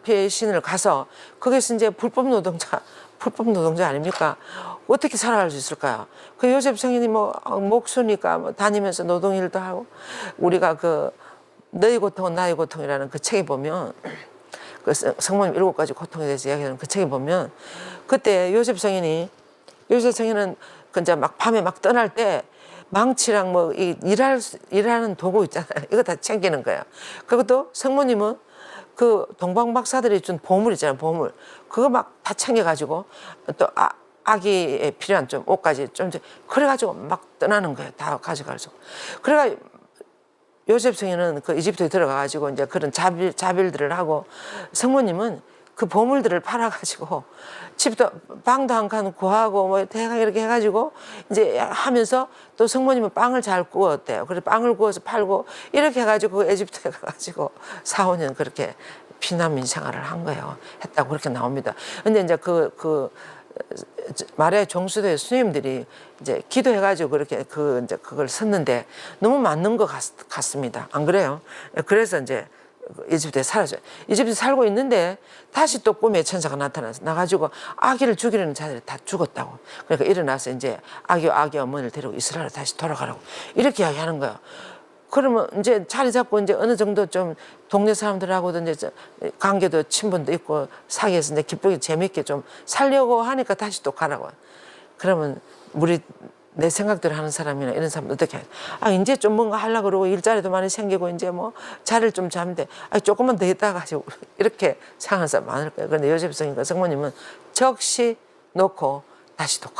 피신을 가서 거기서 이제 불법 노동자 아닙니까? 어떻게 살아갈 수 있을까요? 그 요셉 성인이 목수니까 다니면서 노동일도 하고 우리가 그 너희 고통은 나의 고통이라는 그 책에 보면 그 성모님 7가지 고통에 대해서 이야기하는 그 책에 보면 그때 요셉 성인은 그 이제 막 밤에 막 떠날 때 망치랑 일하는 도구 있잖아요. 이거 다 챙기는 거예요. 그것도 성모님은 그 동방박사들이 준 보물 있잖아요. 보물. 그거 막 다 챙겨가지고 또 아기에 필요한 좀 옷까지 좀 그래가지고 막 떠나는 거예요. 다 가져가지고. 그래가 요셉 성인은 그 이집트에 들어가가지고 이제 그런 자빌들을 하고 성모님은 그 보물들을 팔아가지고 집도 방도 한 칸 구하고 뭐 대강 이렇게 해가지고 이제 하면서 또 성모님은 빵을 잘 구웠대요. 그래서 빵을 구워서 팔고 이렇게 해가지고 에집트에 가가지고 4, 5년 그렇게 피난민 생활을 한 거예요. 했다고 그렇게 나옵니다. 근데 이제 마리아 종수도의 스님들이 이제 기도해가지고 그렇게 이제 그걸 썼는데 너무 맞는 것 같습니다. 안 그래요? 그래서 이제 이집트에 사라져요. 이집트에 살고 있는데 다시 또 꿈에 천사가 나타나서 나가지고 아기를 죽이려는 자들이 다 죽었다고. 그러니까 일어나서 이제 아기 어머니를 데리고 이스라엘로 다시 돌아가라고 이렇게 이야기하는 거예요. 그러면 이제 자리 잡고 이제 어느 정도 좀 동네 사람들하고도 이제 관계도 친분도 있고 사이에서 이제 기쁘게 재밌게 좀 살려고 하니까 다시 또 가라고. 그러면 내 생각대로 하는 사람이나 이런 사람 어떻게 해? 이제 좀 뭔가 하려고 그러고 일자리도 많이 생기고 이제 뭐 자리를 좀 잡는데 조금만 더 있다가 가지고 이렇게 생각하는 사람 많을 거예요. 그런데 요셉 성모님은 적시 놓고 다시 또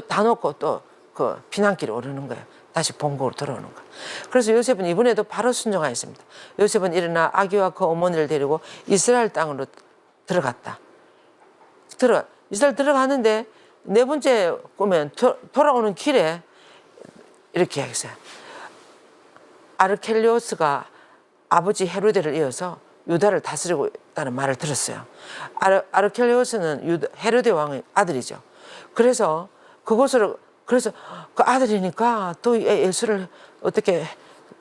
다 놓고 또 그 피난길에 오르는 거예요. 다시 본국으로 돌아오는 거예요. 그래서 요셉은 이번에도 바로 순종하였습니다. 요셉은 일어나 아기와 그 어머니를 데리고 이스라엘 땅으로 들어갔다. 이스라엘 들어가는데 네 번째 꿈에 돌아오는 길에 이렇게 이야기했어요. 아르켈리오스가 아버지 헤로데를 이어서 유다를 다스리고 있다는 말을 들었어요. 아르켈리오스는 헤로데 왕의 아들이죠. 그래서 그래서 그 아들이니까 또 예수를 어떻게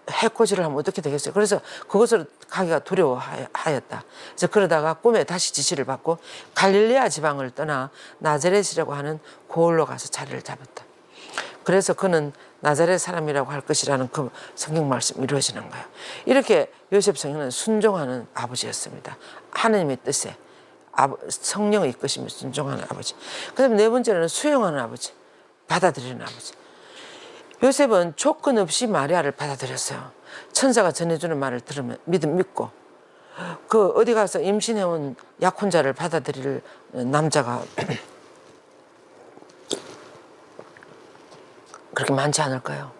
해코지를 하면 어떻게 되겠어요? 그래서 그것을 가기가 두려워하였다. 그래서 그러다가 꿈에 다시 지시를 받고 갈릴레아 지방을 떠나 나자렛이라고 하는 고을로 가서 자리를 잡았다. 그래서 그는 나자렛 사람이라고 할 것이라는 그 성경 말씀이 이루어지는 거예요. 이렇게 요셉 성령은 순종하는 아버지였습니다. 하나님의 뜻에 성령의 이끄심에 순종하는 아버지. 그다음에 네 번째는 수용하는 아버지, 받아들이는 아버지. 요셉은 조건 없이 마리아를 받아들였어요. 천사가 전해주는 말을 들으면 믿고 어디 가서 임신해온 약혼자를 받아들일 남자가 그렇게 많지 않을 거예요.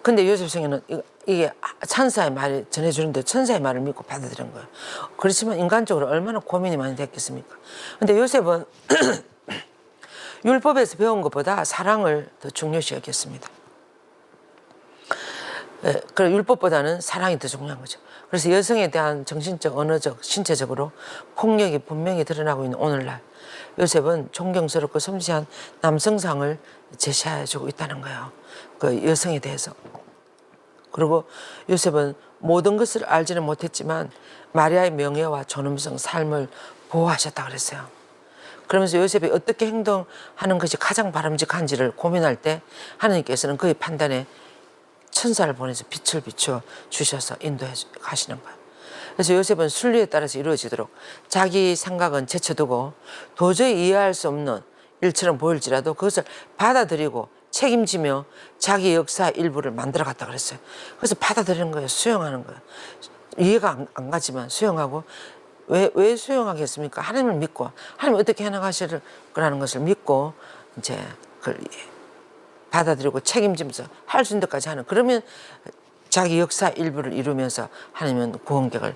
근데 요셉 성에는 이게 천사의 말이 전해주는데 천사의 말을 믿고 받아들인 거예요. 그렇지만 인간적으로 얼마나 고민이 많이 됐겠습니까? 근데 요셉은 율법에서 배운 것보다 사랑을 더 중요시 여겼습니다. 그래 율법보다는 사랑이 더 중요한 거죠. 그래서 여성에 대한 정신적, 언어적, 신체적으로 폭력이 분명히 드러나고 있는 오늘날 요셉은 존경스럽고 섬세한 남성상을 제시해주고 있다는 거예요. 그 여성에 대해서. 그리고 요셉은 모든 것을 알지는 못했지만 마리아의 명예와 존엄성, 삶을 보호하셨다 그랬어요. 그러면서 요셉이 어떻게 행동하는 것이 가장 바람직한지를 고민할 때 하나님께서는 그의 판단에 천사를 보내서 빛을 비추어 주셔서 인도해 가시는 거예요. 그래서 요셉은 순리에 따라서 이루어지도록 자기 생각은 제쳐두고 도저히 이해할 수 없는 일처럼 보일지라도 그것을 받아들이고 책임지며 자기 역사 일부를 만들어갔다 그랬어요. 그래서 받아들이는 거예요. 수용하는 거예요. 이해가 안 가지만 수용하고 왜 수용하겠습니까? 하나님을 믿고 하나님 어떻게 해나가실 거라는 것을 믿고 이제 그걸 받아들이고 책임지면서 할 수 있는 데까지 하는. 그러면 자기 역사 일부를 이루면서 하나님은 구원객을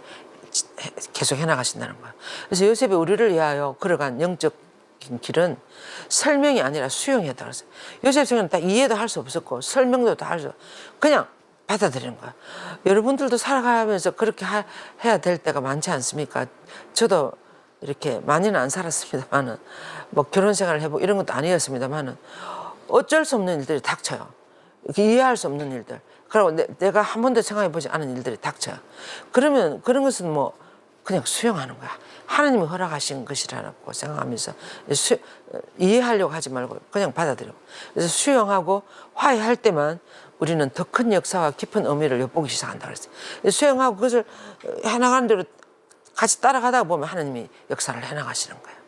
계속 해나가신다는 거예요. 그래서 요셉이 우리를 위하여 걸어간 영적인 길은 설명이 아니라 수용이었다 그랬어요. 요셉 성경은 다 이해도 할 수 없었고 설명도 다 할 수 그냥 받아들이는 거야. 여러분들도 살아가면서 그렇게 해야 될 때가 많지 않습니까? 저도 이렇게 많이는 안 살았습니다만은 뭐 결혼 생활을 해보고 이런 것도 아니었습니다만은 어쩔 수 없는 일들이 닥쳐요. 이해할 수 없는 일들. 그리고 내가 한 번도 생각해보지 않은 일들이 닥쳐요. 그러면 그런 것은 뭐 그냥 수용하는 거야. 하나님이 허락하신 것이라고 생각하면서 이해하려고 하지 말고 그냥 받아들이고. 그래서 수용하고 화해할 때만 우리는 더 큰 역사와 깊은 의미를 엿보기 시작한다 그랬어요. 수용하고 그것을 해나가는 대로 같이 따라가다 보면 하나님이 역사를 해나가시는 거예요.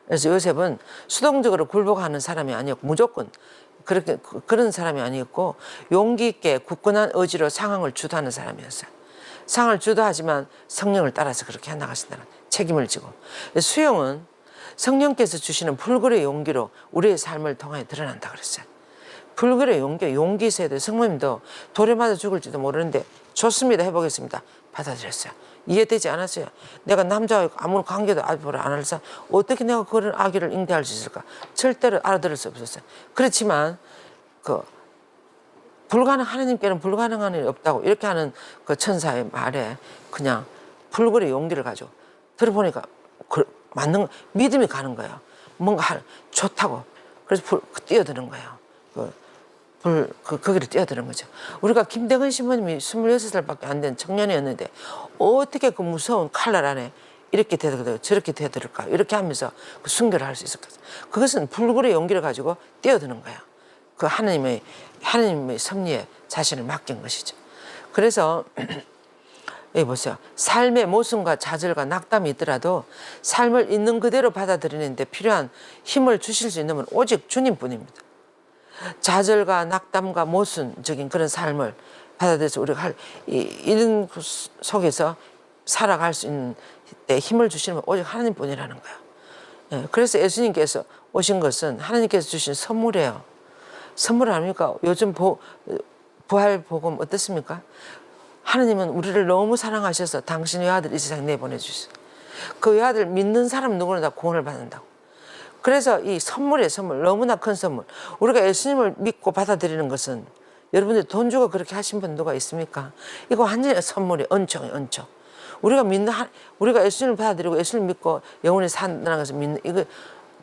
그래서 요셉은 수동적으로 굴복하는 사람이 아니었고 무조건 그런 사람이 아니었고 용기 있게 굳건한 의지로 상황을 주도하는 사람이었어요. 상황을 주도하지만 성령을 따라서 그렇게 해나가신다는 책임을 지고. 수용은 성령께서 주시는 불굴의 용기로 우리의 삶을 통해 드러난다 그랬어요. 불굴의 용기 있어야 돼요. 성모님도 돌에 맞아 죽을지도 모르는데 좋습니다. 해보겠습니다. 받아들였어요. 이해되지 않았어요. 내가 남자와 아무런 관계도 앞으로 안 할 사람 어떻게 내가 그런 아기를 잉태할 수 있을까? 절대로 알아들을 수 없었어요. 그렇지만 그 하나님께는 불가능한 일이 없다고 이렇게 하는 그 천사의 말에 그냥 불굴의 용기를 가지고 들어보니까 맞는 믿음이 가는 거예요. 뭔가 좋다고. 그래서 뛰어드는 거예요. 거기를 뛰어드는 거죠. 우리가 김대건 신부님이 26살밖에 안 된 청년이었는데 어떻게 그 무서운 칼날 안에 이렇게 되들까 저렇게 되들까 이렇게 하면서 그 순교를 할 수 있을까? 그것은 불굴의 용기를 가지고 뛰어드는 거예요. 그 하나님의 섭리에 자신을 맡긴 것이죠. 그래서 여기 보세요. 삶의 모순과 좌절과 낙담이 있더라도 삶을 있는 그대로 받아들이는데 필요한 힘을 주실 수 있는 분 오직 주님뿐입니다. 좌절과 낙담과 모순적인 그런 삶을 받아들여서 우리가 이런 속에서 살아갈 수 있는 때 힘을 주시는 분 오직 하나님뿐이라는 거예요. 예, 그래서 예수님께서 오신 것은 하나님께서 주신 선물이에요. 선물 아닙니까? 요즘 부활 복음 어떻습니까? 하나님은 우리를 너무 사랑하셔서 당신의 아들 이 세상에 내보내주셨어요. 그 외아들 믿는 사람 누구나 다 구원을 받는다고. 그래서 이 선물의 선물, 너무나 큰 선물. 우리가 예수님을 믿고 받아들이는 것은 여러분들 돈 주고 그렇게 하신 분 누가 있습니까? 이거 완전히 선물이 은총이 은총. 우리가 예수님을 받아들이고 예수님을 믿고 영원히 산다는 것을 믿는 이거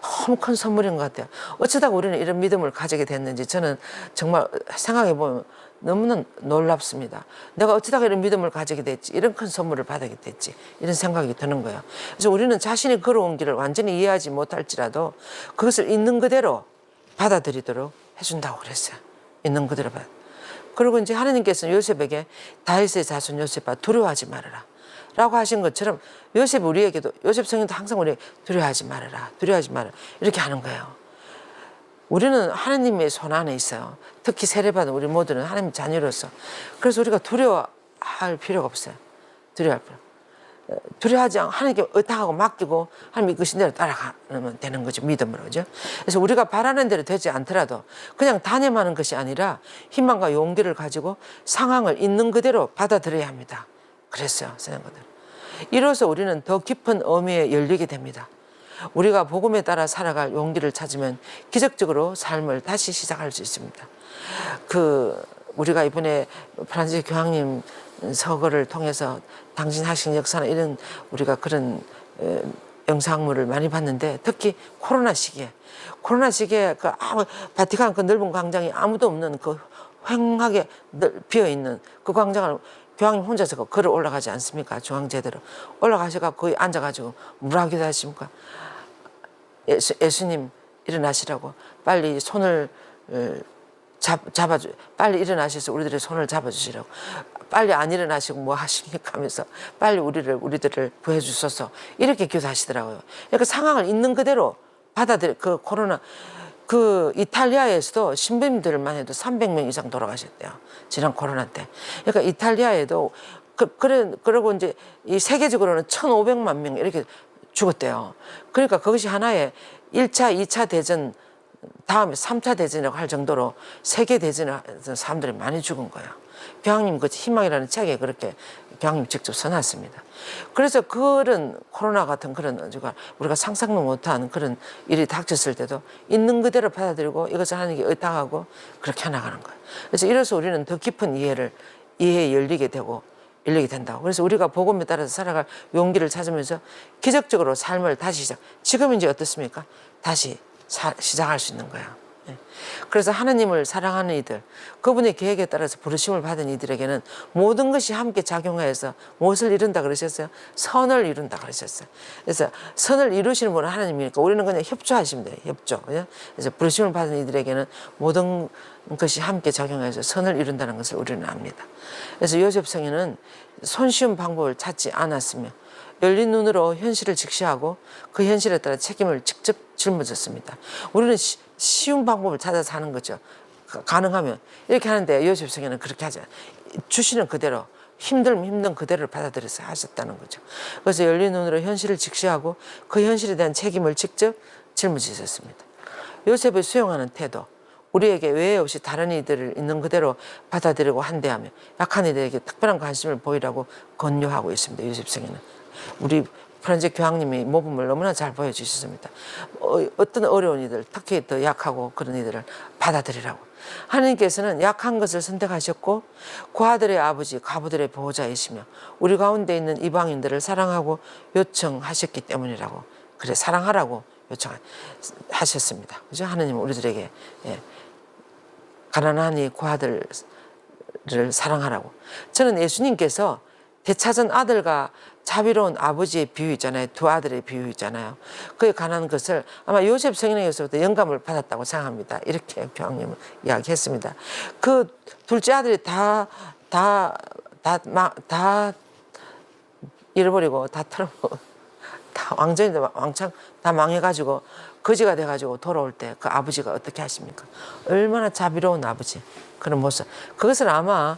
너무 큰 선물인 것 같아요. 어쩌다가 우리는 이런 믿음을 가지게 됐는지 저는 정말 생각해 보면 너무나 놀랍습니다. 내가 어쩌다가 이런 믿음을 가지게 됐지, 이런 큰 선물을 받게 됐지, 이런 생각이 드는 거예요. 그래서 우리는 자신이 걸어온 길을 완전히 이해하지 못할지라도 그것을 있는 그대로 받아들이도록 해준다고 그랬어요. 있는 그대로 받아. 그리고 이제 하나님께서는 요셉에게 다윗의 자손 요셉아 두려워하지 말아라 라고 하신 것처럼 요셉 우리에게도 요셉 성경도 항상 우리에게 두려워하지 말아라 두려워하지 말아라 이렇게 하는 거예요. 우리는 하나님의 손 안에 있어요. 특히 세례받은 우리 모두는 하나님 자녀로서. 그래서 우리가 두려워할 필요가 없어요. 두려워하지 않고 하나님께 의탁하고 맡기고 하나님 이끄신 대로 따라가면 되는 거죠. 믿음으로. 그죠? 그래서 우리가 바라는 대로 되지 않더라도 그냥 단념하는 것이 아니라 희망과 용기를 가지고 상황을 있는 그대로 받아들여야 합니다. 그랬어요. 선생님들. 이로써 우리는 더 깊은 의미에 열리게 됩니다. 우리가 복음에 따라 살아갈 용기를 찾으면 기적적으로 삶을 다시 시작할 수 있습니다. 우리가 이번에 프란시스 교황님 서거를 통해서 당신 학식 역사나 이런 우리가 그런 영상물을 많이 봤는데 특히 코로나 시기에 바티칸 그 넓은 광장이 아무도 없는 그 휑하게 비어 있는 그 광장을 교황님 혼자서 걸어 올라가지 않습니까? 중앙제대로 올라가셔서 거기 앉아가지고 뭐라 기도하십니까? 예수님 일어나시라고 빨리 손을 빨리 일어나셔서 우리들의 손을 잡아주시라고 빨리 안 일어나시고 뭐 하십니까 하면서 빨리 우리들을 구해주소서 이렇게 기도하시더라고요. 그러니까 상황을 있는 그대로 받아들여 그 코로나 그 이탈리아에서도 신부님들만 해도 300명 이상 돌아가셨대요. 지난 코로나 때. 그러니까 이탈리아에도 그러고 이제 이 세계적으로는 1,500만 명 이렇게 죽었대요. 그러니까 그것이 하나의 1차, 2차 대전 다음에 3차 대전이라고 할 정도로 세계 대전에 사람들이 많이 죽은 거예요. 교황님 그 희망이라는 책에 그렇게 교황님 직접 써놨습니다. 그래서 그런 코로나 같은 그런 우리가 상상도 못한 그런 일이 닥쳤을 때도 있는 그대로 받아들이고 이것을 하나님께 의탁하고 그렇게 해나가는 거예요. 그래서 이래서 우리는 더 깊은 이해에 열리게 된다고. 그래서 우리가 복음에 따라서 살아갈 용기를 찾으면서 기적적으로 삶을 다시 지금 이제 어떻습니까? 다시 시작할 수 있는 거예요. 그래서 하나님을 사랑하는 이들, 그분의 계획에 따라서 부르심을 받은 이들에게는 모든 것이 함께 작용하여서 무엇을 이룬다 그러셨어요? 선을 이룬다 그러셨어요. 그래서 선을 이루시는 분은 하나님이니까 우리는 그냥 협조하시면 돼요. 협조. 그래서 부르심을 받은 이들에게는 모든 것이 함께 작용해서 선을 이룬다는 것을 우리는 압니다. 그래서 요셉 성인은 손쉬운 방법을 찾지 않았으며 열린 눈으로 현실을 직시하고 그 현실에 따라 책임을 직접 짊어졌습니다. 우리는 쉬운 방법을 찾아서 하는 거죠. 가능하면 이렇게 하는데 요셉 성인은 그렇게 하지 않아요. 주시는 그대로 힘든 그대로를 받아들여서 하셨다는 거죠. 그래서 열린 눈으로 현실을 직시하고 그 현실에 대한 책임을 직접 짊어지셨습니다. 요셉을 수용하는 태도, 우리에게 외회 없이 다른 이들을 있는 그대로 받아들이고 한대하며 약한 이들에게 특별한 관심을 보이라고 권유하고 있습니다. 요셉성에는 우리 프란제 교황님이 모범을 너무나 잘 보여주셨습니다. 어떤 어려운 이들, 특히 더 약하고 그런 이들을 받아들이라고. 하나님께서는 약한 것을 선택하셨고 고아들의 아버지, 과부들의 보호자이시며 우리 가운데 있는 이방인들을 사랑하고 요청하셨기 때문이라고. 그래, 사랑하라고 요청하셨습니다. 그죠? 하나님은 우리들에게 가난한 이 고아들을 사랑하라고. 저는 예수님께서 대차전 아들과 자비로운 아버지의 비유 있잖아요. 두 아들의 비유 있잖아요. 그에 관한 것을 아마 요셉 성인에게서부터 영감을 받았다고 생각합니다. 이렇게 교황님은 이야기했습니다. 그 둘째 아들이 다 잃어버리고 다 털어먹고 다 왕창 다 망해가지고 거지가 돼가지고 돌아올 때 그 아버지가 어떻게 하십니까? 얼마나 자비로운 아버지 그런 모습. 그것을 아마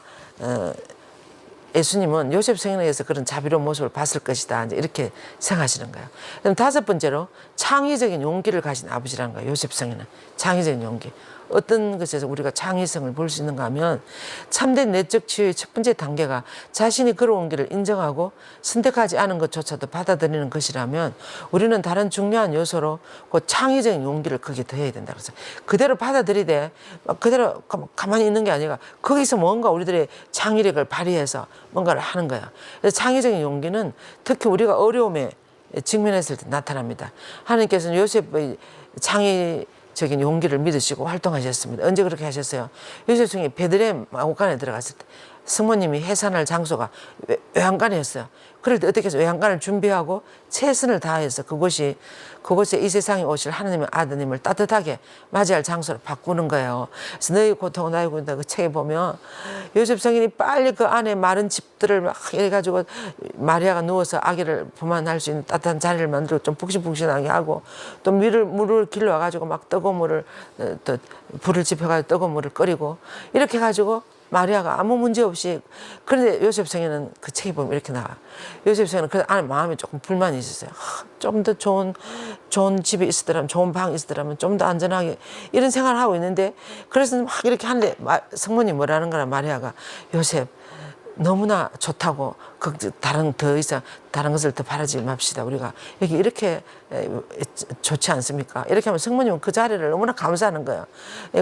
예수님은 요셉 성인에게서 그런 자비로운 모습을 봤을 것이다. 이제 이렇게 생각하시는 거예요. 그럼 다섯 번째로 창의적인 용기를 가진 아버지라는 거예요. 요셉 성인은 창의적인 용기. 어떤 것에서 우리가 창의성을 볼 수 있는가 하면 참된 내적 치유의 첫 번째 단계가 자신이 걸어온 길을 인정하고 선택하지 않은 것조차도 받아들이는 것이라면 우리는 다른 중요한 요소로 그 창의적인 용기를 거기에 더해야 된다. 그래서 그대로 받아들이되 그대로 가만히 있는 게 아니라 거기서 뭔가 우리들의 창의력을 발휘해서 뭔가를 하는 거예요. 그래서 창의적인 용기는 특히 우리가 어려움에 직면했을 때 나타납니다. 하나님께서는 요셉의 적인 용기를 믿으시고 활동하셨습니다. 언제 그렇게 하셨어요? 요셉 성이 베들레헴 마구간에 들어갔을 때 성모님이 해산할 장소가 외양간이었어요. 그럴 때 어떻게 해서 외양간을 준비하고 최선을 다해서 그곳에 이 세상에 오실 하나님의 아드님을 따뜻하게 맞이할 장소로 바꾸는 거예요. 그래서 너희 고통은 나의 고통이다. 그 책에 보면 요셉 성인이 빨리 그 안에 마른 집들을 막 해가지고 마리아가 누워서 아기를 부만할 수 있는 따뜻한 자리를 만들고 좀 푹신푹신하게 하고 또 물을 길러와가지고 막 뜨거운 물을 또 불을 지펴가지고 뜨거운 물을 끓이고 이렇게 해가지고 마리아가 아무 문제 없이. 그런데 요셉 성에는 그 책에 보면 이렇게 나와. 요셉 성에는 그 안에 마음에 조금 불만이 있었어요. 좀 더 좋은 집이 있었더라면, 좋은 방이 있었더라면 좀 더 안전하게 이런 생각을 하고 있는데, 그래서 막 이렇게 하는데 성모님 뭐라는 거라 마리아가 요셉 너무나 좋다고 더 이상 다른 것을 더 바라지 맙시다. 우리가 여기 이렇게 좋지 않습니까? 이렇게 하면 성모님은 그 자리를 너무나 감사하는 거예요.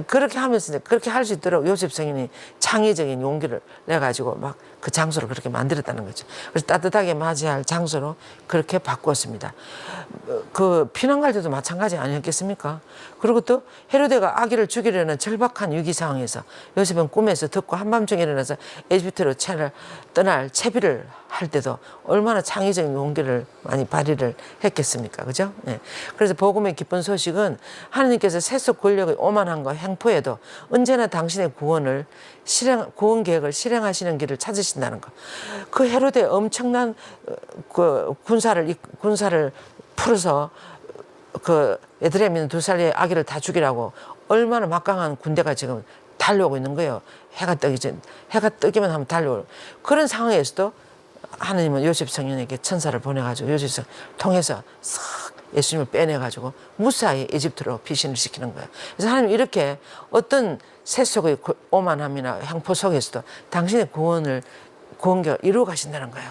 그렇게 하면서 그렇게 할 수 있도록 요셉 성인이 창의적인 용기를 내가지고 막 그 장소를 그렇게 만들었다는 거죠. 그래서 따뜻하게 맞이할 장소로 그렇게 바꾸었습니다. 그 피난 갈 때도 마찬가지 아니었겠습니까? 그리고 또 헤로데가 아기를 죽이려는 절박한 위기 상황에서 요셉은 꿈에서 듣고 한밤중에 일어나서 에집트로 떠날 채비를 할 때도 얼마나 창의적인 용기를 많이 발휘를 했겠습니까? 그죠? 네. 그래서 복음의 기쁜 소식은 하나님께서 세속 권력의 오만함과 횡포에도 언제나 당신의 구원 계획을 실행하시는 길을 찾으신다는 것. 그 헤로데 엄청난 그 군사를 풀어서 그 베들레헴에 있는 2살의 아기를 다 죽이라고 얼마나 막강한 군대가 지금 달려오고 있는 거예요. 해가 뜨기만 하면 달려오고. 그런 상황에서도 하나님은 요셉 성인에게 천사를 보내가지고 요셉 성 통해서 싹 예수님을 빼내가지고 무사히 에집트로 피신을 시키는 거예요. 그래서 하나님 이렇게 어떤 세속의 오만함이나 횡포 속에서도 당신의 구원을 이루어 가신다는 거예요.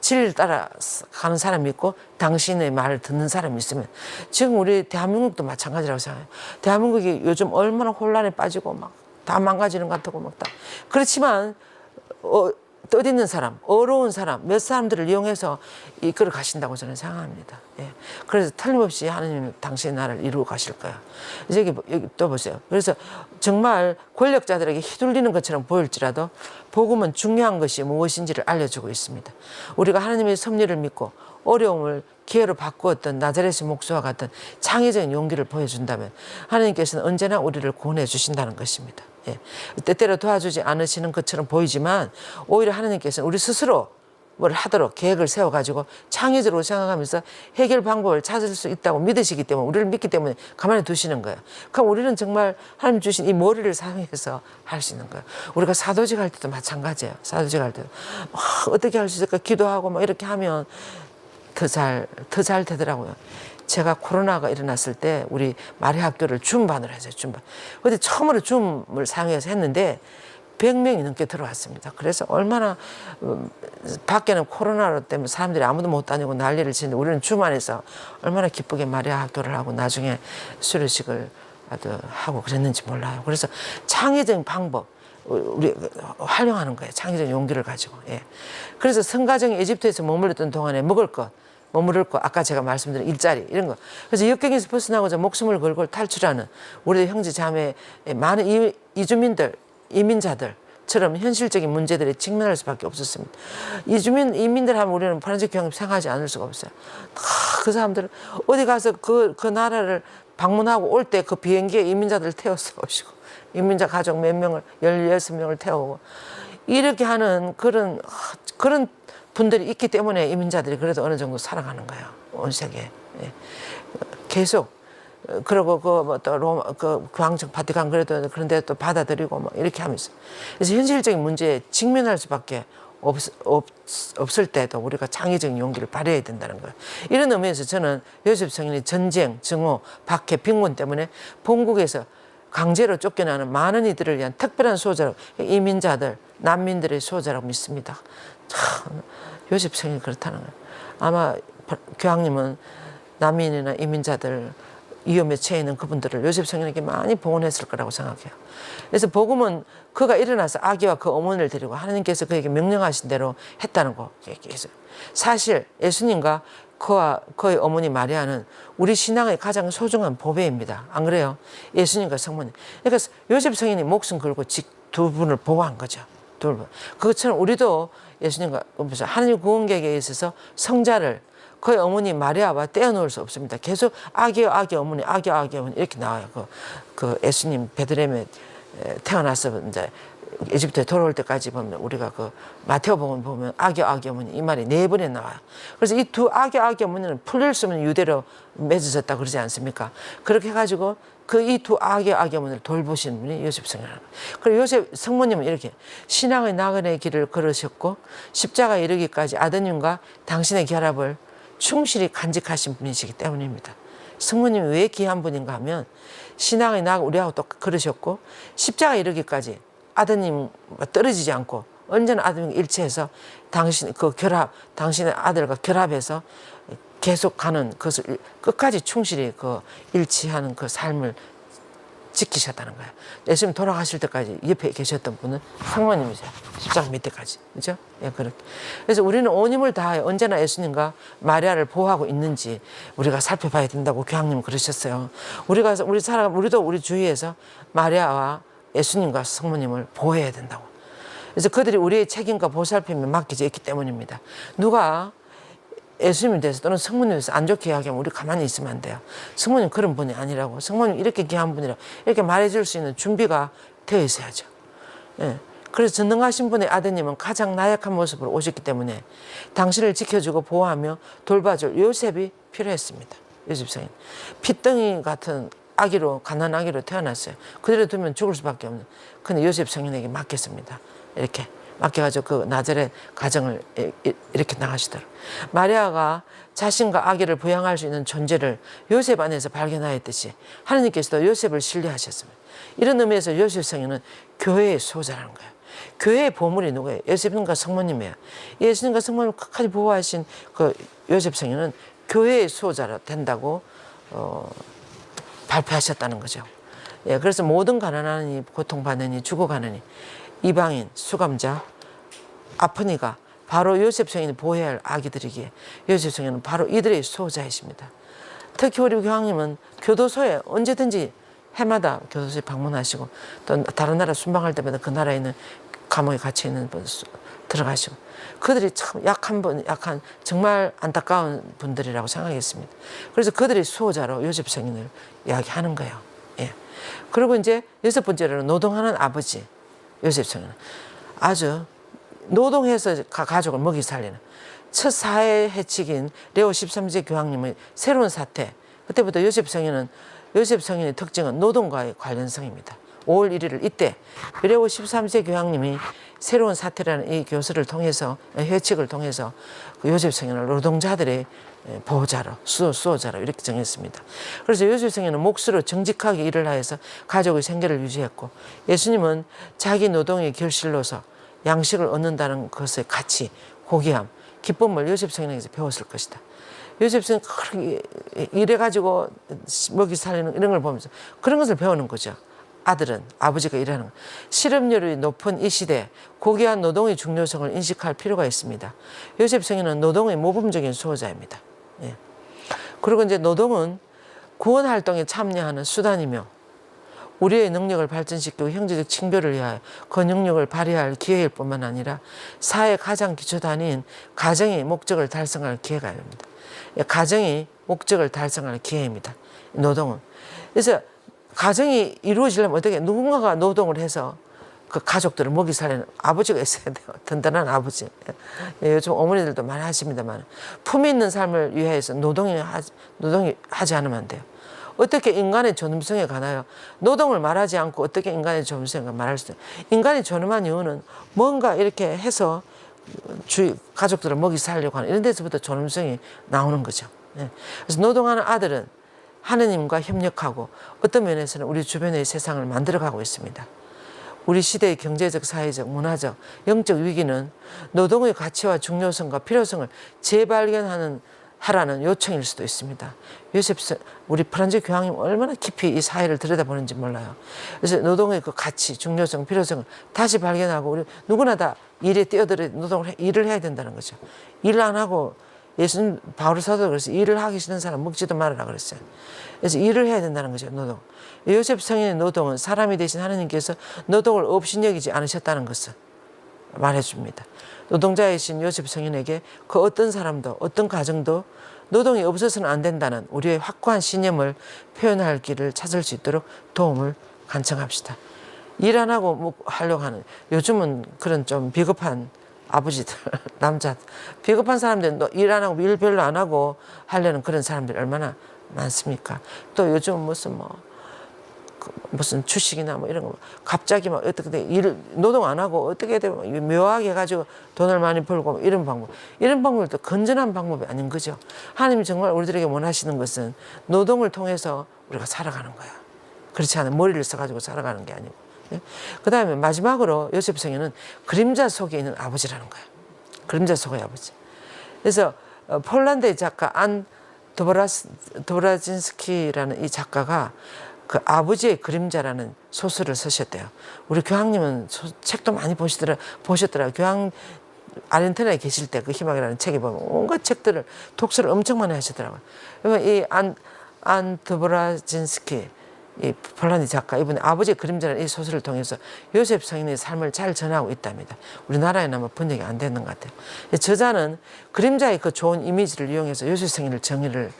진리를 따라 가는 사람이 있고 당신의 말을 듣는 사람이 있으면, 지금 우리 대한민국도 마찬가지라고 생각해요. 대한민국이 요즘 얼마나 혼란에 빠지고 막 다 망가지는 것 같고 막 다. 그렇지만 뜻있는 사람, 어려운 사람, 몇 사람들을 이용해서 이끌어 가신다고 저는 생각합니다. 예. 그래서 틀림없이 하나님은 당신의 나라를 이루어 가실 거예요. 여기 또 보세요. 그래서 정말 권력자들에게 휘둘리는 것처럼 보일지라도 복음은 중요한 것이 무엇인지를 알려주고 있습니다. 우리가 하나님의 섭리를 믿고 어려움을 기회로 바꾸었던 나자렛의 목수와 같은 창의적인 용기를 보여준다면 하나님께서는 언제나 우리를 구원해 주신다는 것입니다. 예. 때때로 도와주지 않으시는 것처럼 보이지만 오히려 하나님께서는 우리 스스로 뭘 하도록 계획을 세워가지고 창의적으로 생각하면서 해결 방법을 찾을 수 있다고 믿으시기 때문에, 우리를 믿기 때문에 가만히 두시는 거예요. 그럼 우리는 정말 하나님 주신 이 머리를 사용해서 할 수 있는 거예요. 우리가 사도직 할 때도 마찬가지예요. 사도직 할 때도 어떻게 할 수 있을까 기도하고 막 이렇게 하면 더 잘 되더라고요. 제가 코로나가 일어났을 때 우리 마리아 학교를 줌반으로 했어요. 줌반. 근데 처음으로 줌을 사용해서 했는데 100명이 넘게 들어왔습니다. 그래서 얼마나 밖에는 코로나 때문에 사람들이 아무도 못 다니고 난리를 치는데 우리는 줌 안에서 얼마나 기쁘게 마리아 학교를 하고 나중에 수료식을 하고 그랬는지 몰라요. 그래서 창의적인 방법 우리 활용하는 거예요. 창의적인 용기를 가지고. 예. 그래서 성가정이 에집트에서 머물렀던 동안에 먹을 것, 머무를 것, 아까 제가 말씀드린 일자리 이런 거. 그래서 역경에서 벗어나고자 목숨을 걸고 탈출하는 우리 형제 자매 많은 이민자들처럼 현실적인 문제들에 직면할 수밖에 없었습니다. 이민들 하면 우리는 파란색 교황님 생각하지 않을 수가 없어요. 그 사람들은 어디 가서 그 나라를 방문하고 올 때 그 비행기에 이민자들을 태워서 오시고 이민자 가족 몇 명을 16명을 태우고 이렇게 하는 그런 분들이 있기 때문에 이민자들이 그래도 어느 정도 살아가는 거예요. 온 세계에. 예. 계속 그리고 또 로마 교황청 바티칸 그래도 그런데 또 받아들이고 막 이렇게 하면서 그래서 현실적인 문제에 직면할 수밖에 없을 때도 우리가 창의적인 용기를 발휘해야 된다는 거예요. 이런 의미에서 저는 요셉 성인이 전쟁, 증오, 박해, 빈곤 때문에 본국에서 강제로 쫓겨나는 많은 이들을 위한 특별한 수호자라고 이민자들, 난민들의 수호자라고 믿습니다. 참 요셉 성인이 그렇다는 거예요. 아마 교황님은 난민이나 이민자들 위험에 처해 있는 그분들을 요셉 성인에게 많이 봉헌했을 거라고 생각해요. 그래서 복음은 그가 일어나서 아기와 그 어머니를 데리고 하나님께서 그에게 명령하신 대로 했다는 거 얘기했어요. 사실 예수님과 그와 그의 어머니 마리아는 우리 신앙의 가장 소중한 보배입니다. 안 그래요? 예수님과 성모님. 그러니까 요셉 성인이 목숨 걸고 두 분을 보호한 거죠. 두 분. 그것처럼 우리도 예수님과 하나님 구원계획에 있어서 성자를 그의 어머니 마리아와 떼어놓을 수 없습니다. 계속 아기 어머니 이렇게 나와요. 그 예수님 베들레헴에 태어나서 이제 에집트에 돌아올 때까지 보면 우리가 그 마태복음 보면 아기 어머니 이 말이 4번에 나와요. 그래서 이 두 아기 어머니는 풀릴 수 없는 유대로 맺어졌다 그러지 않습니까? 그렇게 해가지고 그 이 두 아기 어머니를 돌보신 분이 요셉 성이라는 거예요. 그리고 요셉 성모님은 이렇게 신앙의 나그네 길을 걸으셨고 십자가에 이르기까지 아드님과 당신의 결합을 충실히 간직하신 분이시기 때문입니다. 성모님이 왜 귀한 분인가 하면 신앙의 나가 우리하고 또 그러셨고 십자가에 이르기까지 아드님과 떨어지지 않고 언제나 아드님과 일치해서 당신의 아들과 결합해서 계속 가는 것을 끝까지 충실히 일치하는 그 삶을 지키셨다는 거예요. 예수님 돌아가실 때까지 옆에 계셨던 분은 성모님이세요. 십자가 밑에까지. 그죠? 예, 그렇게. 그래서 우리는 온 힘을 다하여 언제나 예수님과 마리아를 보호하고 있는지 우리가 살펴봐야 된다고 교황님은 그러셨어요. 우리도 우리 주위에서 마리아와 예수님과 성모님을 보호해야 된다고. 그래서 그들이 우리의 책임과 보살핌에 맡겨져 있기 때문입니다. 누가 예수님에 대해서 또는 성모님에 대해서 안 좋게 이야기하면 우리 가만히 있으면 안 돼요. 성모님 그런 분이 아니라고. 성모님 이렇게 귀한 분이라고. 이렇게 말해줄 수 있는 준비가 되어 있어야죠. 예. 그래서 전능하신 분의 아드님은 가장 나약한 모습으로 오셨기 때문에 당신을 지켜주고 보호하며 돌봐줄 요셉이 필요했습니다. 요셉 성인. 핏덩이 같은 가난한 아기로 태어났어요. 그대로 두면 죽을 수밖에 없는. 근데 요셉 성인에게 맡겼습니다. 이렇게. 맡겨가지고 그 나자렛 가정을 이렇게 나가시더라고요. 마리아가 자신과 아기를 부양할 수 있는 존재를 요셉 안에서 발견하였듯이 하나님께서도 요셉을 신뢰하셨습니다. 이런 의미에서 요셉 성인은 교회의 수호자라는 거예요. 교회의 보물이 누구예요? 예수님과 성모님이에요. 예수님과 성모님을 끝까지 보호하신 그 요셉 성인은 교회의 수호자가 된다고 발표하셨다는 거죠. 예, 그래서 모든 가난하니 고통받으니 죽어가느니 이방인, 수감자, 아픈 이가 바로 요셉 성인이 보호해야 할 아기들이기에 요셉 성인은 바로 이들의 수호자이십니다. 특히 우리 교황님은 교도소에 언제든지 해마다 교도소에 방문하시고 또 다른 나라 순방할 때마다 그 나라에 있는 감옥에 갇혀 있는 분 들어가시고 그들이 참 약한 정말 안타까운 분들이라고 생각했습니다. 그래서 그들의 수호자로 요셉 성인을 이야기하는 거예요. 예. 그리고 이제 6번째로는 노동하는 아버지 요셉 성인은 아주 노동해서 가족을 먹이 살리는 첫 사회 해칙인 레오 13세 교황님의 새로운 사태. 그때부터 요셉 성인의 특징은 노동과의 관련성입니다. 5월 1일 이때 미래고 13세 교황님이 새로운 사태라는 이 교서를 통해서 회칙을 통해서 그 요셉 성인을 노동자들의 보호자로 수호자로 이렇게 정했습니다. 그래서 요셉 성인은 몫으로 정직하게 일을 하여서 가족의 생계를 유지했고 예수님은 자기 노동의 결실로서 양식을 얻는다는 것의 가치, 고귀함, 기쁨을 요셉 성인에게서 배웠을 것이다. 요셉 성인은 그렇게 일해가지고 먹이 살리는 이런 걸 보면서 그런 것을 배우는 거죠. 아들은 아버지가 일하는 것. 실업률이 높은 이 시대에 고귀한 노동의 중요성을 인식할 필요가 있습니다. 요셉 성인은 노동의 모범적인 수호자입니다. 예. 그리고 이제 노동은 구원 활동에 참여하는 수단이며 우리의 능력을 발전시키고 형제적 칭별을 위하여 그 능력을 발휘할 기회일 뿐만 아니라 사회의 가장 기초 단위인 가정의 목적을 달성할 기회가 됩니다. 가정이 목적을 달성할 기회입니다. 노동은. 그래서 가정이 이루어지려면 어떻게 누군가가 노동을 해서 그 가족들을 먹이 살리는 아버지가 있어야 돼요. 든든한 아버지. 요즘 어머니들도 많이 하십니다만 품위 있는 삶을 위해서 노동이 하지 않으면 안 돼요. 어떻게 인간의 존엄성에 관하여 노동을 말하지 않고 어떻게 인간의 존엄성을 말할 수 있어요. 인간이 존엄한 이유는 뭔가 이렇게 해서 주위 가족들을 먹이 살려고 하는 이런 데서부터 존엄성이 나오는 거죠. 그래서 노동하는 아들은 하느님과 협력하고 어떤 면에서는 우리 주변의 세상을 만들어가고 있습니다. 우리 시대의 경제적, 사회적, 문화적, 영적 위기는 노동의 가치와 중요성과 필요성을 하라는 요청일 수도 있습니다. 우리 프란츠 교황님 얼마나 깊이 이 사회를 들여다보는지 몰라요. 그래서 노동의 그 가치, 중요성, 필요성을 다시 발견하고 우리 누구나 다 일에 뛰어들어 일을 해야 된다는 거죠. 일 안 하고 예수님 바울 사도가 그랬어요. 일을 하기 싫은 사람 먹지도 말아라 그랬어요. 그래서 일을 해야 된다는 거죠. 노동. 요셉 성인의 노동은 사람이 되신 하나님께서 노동을 없이 여기지 않으셨다는 것을 말해줍니다. 노동자이신 요셉 성인에게 그 어떤 사람도 어떤 가정도 노동이 없어서는 안 된다는 우리의 확고한 신념을 표현할 길을 찾을 수 있도록 도움을 간청합시다. 일 안 하고 뭐 하려고 하는 요즘은 그런 좀 비겁한 아버지들, 남자 비겁한 사람들 일 안 하고 일 별로 안 하고 하려는 그런 사람들이 얼마나 많습니까? 또 요즘 무슨 주식이나 뭐 이런 거 갑자기 막 어떻게 노동 안 하고 어떻게 되면 묘하게 해가지고 돈을 많이 벌고 이런 방법도 건전한 방법이 아닌 거죠. 하나님이 정말 우리들에게 원하시는 것은 노동을 통해서 우리가 살아가는 거야. 그렇지 않아 머리를 써가지고 살아가는 게 아니고. 그 다음에 마지막으로 요셉 성인은 그림자 속에 있는 아버지라는 거야. 그림자 속의 아버지. 그래서 폴란드의 작가 안 도브라진스키라는 이 작가가 그 아버지의 그림자라는 소설을 쓰셨대요. 우리 교황님은 책도 많이 보셨더라. 교황 아르헨티나에 계실 때 그 희망이라는 책에 보면 온갖 책들을 독서를 엄청 많이 하시더라고요. 그러면 이 안 도브라진스키 이 폴란드 작가 이분이 아버지의 그림자라는 이 소설을 통해서 요셉 성인의 삶을 잘 전하고 있답니다. 우리나라에는 아마 번역이 안 되는 것 같아요. 저자는 그림자의 그 좋은 이미지를 이용해서 요셉 성인을 정의를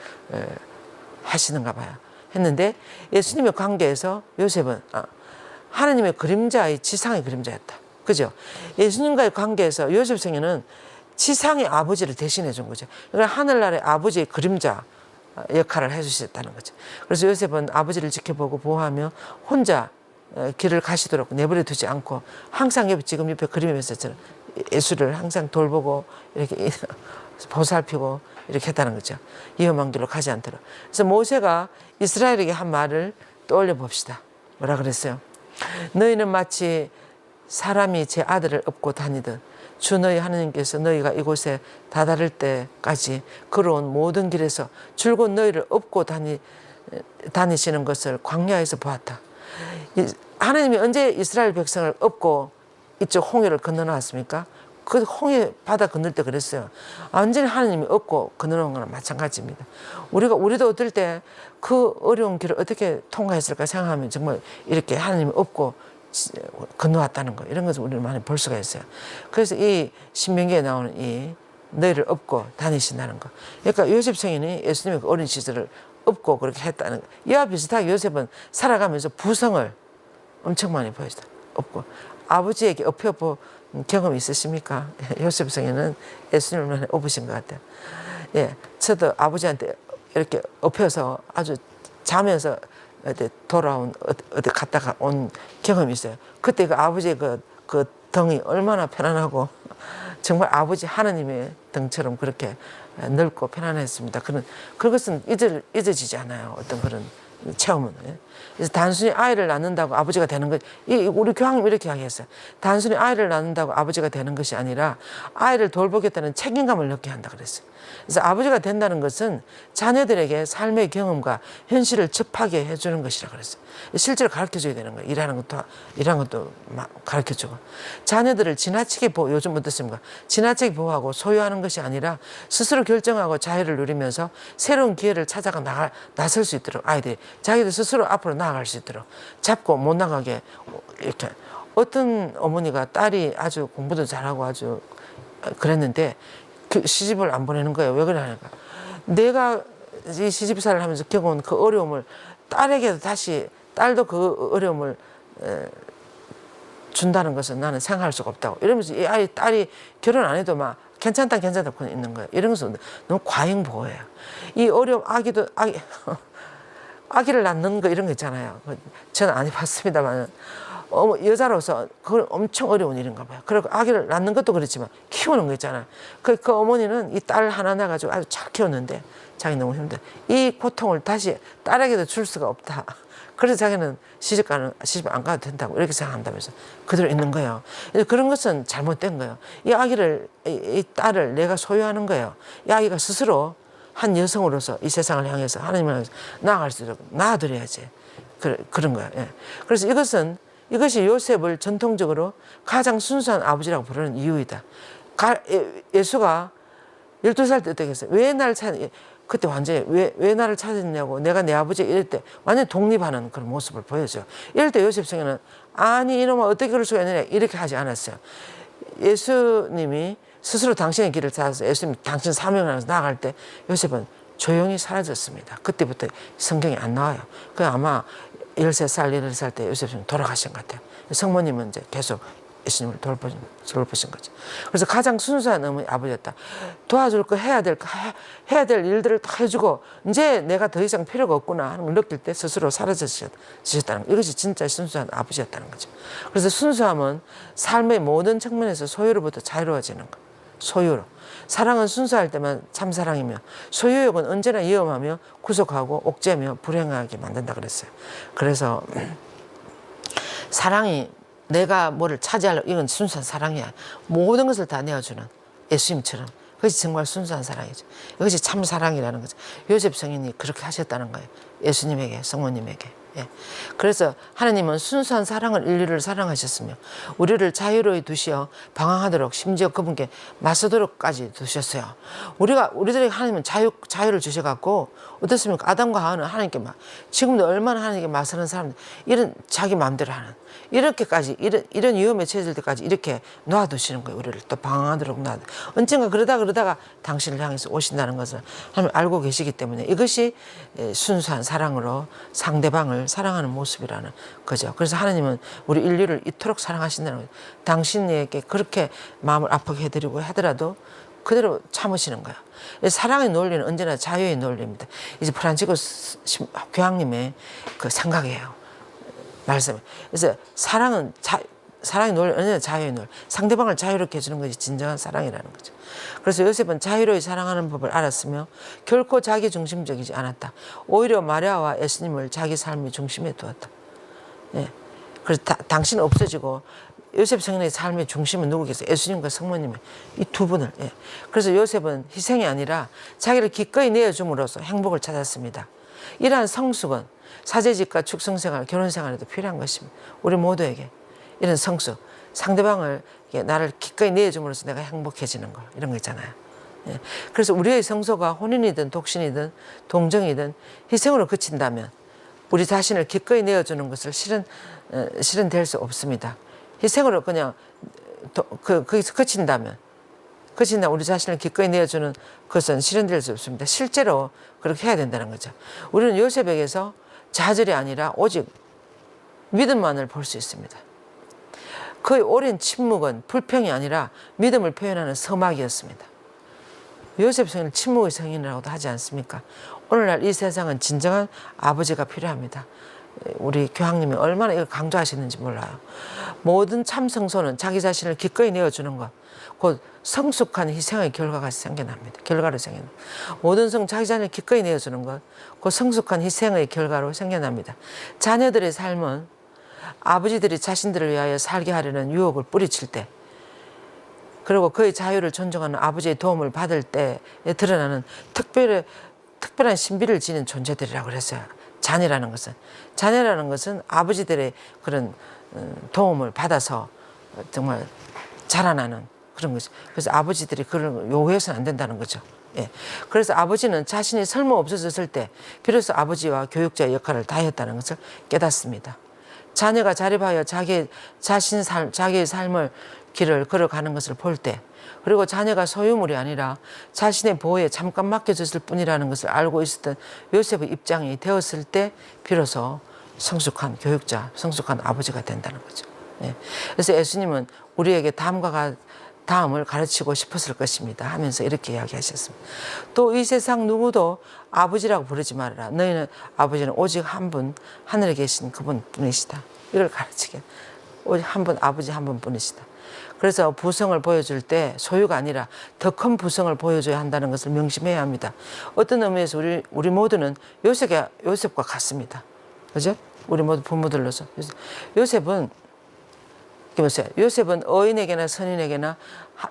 하시는가 봐요. 했는데 예수님의 관계에서 요셉은 하나님의 그림자의 지상의 그림자였다. 그죠? 예수님과의 관계에서 요셉 성인은 지상의 아버지를 대신해 준 거죠. 그러니까 하늘나라의 아버지의 그림자 역할을 해주셨다는 거죠. 그래서 요셉은 아버지를 지켜보고 보호하며 혼자 길을 가시도록 내버려 두지 않고 항상 지금 옆에 그림에 있었잖아요. 예수를 항상 돌보고 이렇게 보살피고 이렇게 했다는 거죠. 위험한 길로 가지 않도록. 그래서 모세가 이스라엘에게 한 말을 떠올려 봅시다. 뭐라 그랬어요? 너희는 마치 사람이 제 아들을 업고 다니듯 주 너희 하나님께서 너희가 이곳에 다다를 때까지 걸어온 모든 길에서 줄곧 너희를 업고 다니시는 것을 광야에서 보았다. 하나님이 언제 이스라엘 백성을 업고 이쪽 홍해를 건너놨습니까? 그 홍해 바다 건널 때 그랬어요. 완전히 하나님이 업고 건너놓은 거랑 마찬가지입니다. 우리도 어떨 때 그 어려운 길을 어떻게 통과했을까 생각하면 정말 이렇게 하나님이 업고 건너왔다는 거 이런 것을 우리는 많이 볼 수가 있어요. 그래서 이 신명기에 나오는 이 너희를 업고 다니신다는 거. 그러니까 요셉 성인이 예수님의 그 어린 시절을 업고 그렇게 했다는 거. 이와 비슷하게 요셉은 살아가면서 부성을 엄청 많이 보였다. 업고 아버지에게 업혀본 경험이 있으십니까? 요셉 성인은 예수님을 많이 업으신 것 같아요. 예, 저도 아버지한테 이렇게 업혀서 아주 자면서 어디 돌아온 어디 갔다가 온 경험이 있어요. 그때 그 아버지의 그 등이 얼마나 편안하고 정말 아버지 하나님의 등처럼 그렇게 넓고 편안했습니다. 그것은 잊어지지 않아요. 어떤 그런 체험은. 그래서 단순히 아이를 낳는다고 아버지가 되는 것, 우리 교황님 이렇게 이야기했어요. 단순히 아이를 낳는다고 아버지가 되는 것이 아니라 아이를 돌보겠다는 책임감을 느끼게 한다 그랬어요. 그래서 아버지가 된다는 것은 자녀들에게 삶의 경험과 현실을 접하게 해주는 것이라 그랬어요. 실제로 가르쳐줘야 되는 거예요. 일하는 것도 가르쳐주고. 자녀들을 지나치게 요즘 어떻습니까? 지나치게 보호하고 소유하는 것이 아니라 스스로 결정하고 자유를 누리면서 새로운 기회를 찾아가 나설 수 있도록 아이들이 자기들 스스로 앞으로 나아갈 수 있도록 잡고 못 나가게 이렇게. 어떤 어머니가 딸이 아주 공부도 잘하고 아주 그랬는데 시집을 안 보내는 거예요. 왜 그러냐니까. 내가 이 시집살이를 하면서 겪어온 그 어려움을 딸에게도 다시 딸도 그 어려움을 준다는 것은 나는 생각할 수가 없다고. 이러면서 이 딸이 결혼 안 해도 막 괜찮다 있는 거예요. 이런 것은 너무 과잉 보호예요. 이 어려움 아기를 낳는 거 이런 거 있잖아요. 저는 안 해봤습니다만 여자로서 그건 엄청 어려운 일인가 봐요. 그리고 아기를 낳는 것도 그렇지만 키우는 거 있잖아요. 그 어머니는 이 딸 하나 낳아가지고 아주 잘 키웠는데 자기 너무 힘들어. 이 고통을 다시 딸에게도 줄 수가 없다. 그래서 자기는 시집 안 가도 된다고 이렇게 생각한다면서 그대로 있는 거예요. 그런 것은 잘못된 거예요. 이 딸을 내가 소유하는 거예요. 이 아이가 스스로 한 여성으로서 이 세상을 향해서 하나님을 향해서 나아갈 수 있도록 낳아드려야지. 그런 거예요. 예. 그래서 이것이 요셉을 전통적으로 가장 순수한 아버지라고 부르는 이유이다. 예수가 12살 때 어떻게 했어요? 왜 날 그때 완전히 왜 나를 찾았냐고 내가 내 아버지 이럴 때 완전히 독립하는 그런 모습을 보여줘요. 이럴 때 요셉 성에는 아니 이놈아 어떻게 그럴 수가 있느냐 이렇게 하지 않았어요. 예수님이 스스로 당신의 길을 찾아서 예수님이 당신 사명을 하면서 나아갈 때 요셉은 조용히 사라졌습니다. 그때부터 성경이 안 나와요. 그 아마 13살, 14살 때 요셉은 돌아가신 것 같아요. 성모님은 이제 계속 예수님을 돌보신 거죠. 그래서 가장 순수한 아버지였다. 도와줄 거 해야 될 일들을 다 해주고 이제 내가 더 이상 필요가 없구나 하는 걸 느낄 때 스스로 사라지셨다는 거. 이것이 진짜 순수한 아버지였다는 거죠. 그래서 순수함은 삶의 모든 측면에서 소유로부터 자유로워지는 거. 소유로. 사랑은 순수할 때만 참 사랑이며 소유욕은 언제나 위험하며 구속하고 옥죄며 불행하게 만든다 그랬어요. 그래서 사랑이 내가 뭐를 차지하려고 이건 순수한 사랑이야. 모든 것을 다 내어주는 예수님처럼. 그것이 정말 순수한 사랑이죠. 이것이 참 사랑이라는 거죠. 요셉 성인이 그렇게 하셨다는 거예요. 예수님에게, 성모님에게. 예. 그래서 하나님은 순수한 사랑을 인류를 사랑하셨으며 우리를 자유로이 두시어 방황하도록 심지어 그분께 맞서도록까지 두셨어요. 우리들에게 하나님은 자유를 주셔갖고 어떻습니까? 아담과 하와는 하나님께 지금도 얼마나 하나님께 맞서는 사람들 이런 자기 마음대로 하는 이렇게까지 이런 위험에 처해질 때까지 이렇게 놔두시는 거예요. 우리를 또 방황하도록 놔두. 언젠가 그러다가 당신을 향해서 오신다는 것을 하나님 알고 계시기 때문에 이것이 순수한 사랑으로 상대방을 사랑하는 모습이라는 거죠. 그래서 하나님은 우리 인류를 이토록 사랑하신다는 거예요. 당신에게 그렇게 마음을 아프게 해드리고 하더라도 그대로 참으시는 거예요. 사랑의 논리는 언제나 자유의 논리입니다. 이제 프란치스코 교황님의 그 생각이에요. 말씀. 그래서 사랑의 논리, 언제나 자유의 논리. 상대방을 자유롭게 해주는 것이 진정한 사랑이라는 거죠. 그래서 요셉은 자유로이 사랑하는 법을 알았으며 결코 자기 중심적이지 않았다. 오히려 마리아와 예수님을 자기 삶의 중심에 두었다. 예. 그래서 당신은 없어지고 요셉 성인의 삶의 중심은 누구겠어요? 예수님과 성모님의 이 두 분을. 예. 그래서 요셉은 희생이 아니라 자기를 기꺼이 내어줌으로써 행복을 찾았습니다. 이러한 성숙은 사제직과 축성생활, 결혼생활에도 필요한 것입니다. 우리 모두에게 이런 성숙, 상대방을 나를 기꺼이 내어줌으로써 내가 행복해지는 거 이런 거 있잖아요. 예. 그래서 우리의 성소가 혼인이든 독신이든 동정이든 희생으로 그친다면 우리 자신을 기꺼이 내어주는 것을 실현될 수 없습니다. 희생으로 그냥 거기서 그친다면 우리 자신을 기꺼이 내어주는 것은 실현될 수 없습니다. 실제로 그렇게 해야 된다는 거죠. 우리는 요셉에게서 좌절이 아니라 오직 믿음만을 볼 수 있습니다. 그의 오랜 침묵은 불평이 아니라 믿음을 표현하는 서막이었습니다. 요셉 성인을 침묵의 성인이라고도 하지 않습니까? 오늘날 이 세상은 진정한 아버지가 필요합니다. 우리 교황님이 얼마나 이걸 강조하시는지 몰라요. 모든 참 성소는 자기 자신을 기꺼이 내어주는 것, 곧 성숙한 희생의 결과가 생겨납니다. 결과로 생겨납니다. 모든 성 자기 자신을 기꺼이 내어주는 것, 곧 성숙한 희생의 결과로 생겨납니다. 자녀들의 삶은 아버지들이 자신들을 위하여 살게 하려는 유혹을 뿌리칠 때, 그리고 그의 자유를 존중하는 아버지의 도움을 받을 때에 드러나는 특별한 신비를 지닌 존재들이라고 그랬어요. 자녀라는 것은 아버지들의 그런 도움을 받아서 정말 자라나는 그런 거죠. 그래서 아버지들이 그런 요구해서는 안 된다는 거죠. 예. 그래서 아버지는 자신이 설마 없어졌을 때 비로소 아버지와 교육자의 역할을 다했다는 것을 깨닫습니다. 자녀가 자립하여 자기의 삶을 길을 걸어가는 것을 볼 때, 그리고 자녀가 소유물이 아니라 자신의 보호에 잠깐 맡겨졌을 뿐이라는 것을 알고 있었던 요셉의 입장이 되었을 때 비로소 성숙한 교육자, 성숙한 아버지가 된다는 거죠. 예. 그래서 예수님은 우리에게 다음을 가르치고 싶었을 것입니다 하면서 이렇게 이야기하셨습니다. 또 이 세상 누구도 아버지라고 부르지 말아라. 너희는 아버지는 오직 한 분, 하늘에 계신 그분 뿐이시다. 이걸 가르치게. 오직 한 분, 아버지 한 분 뿐이시다. 그래서 부성을 보여줄 때 소유가 아니라 더 큰 부성을 보여줘야 한다는 것을 명심해야 합니다. 어떤 의미에서 우리 모두는 요셉과 같습니다. 그죠? 우리 모두 부모들로서. 요셉은 어인에게나 선인에게나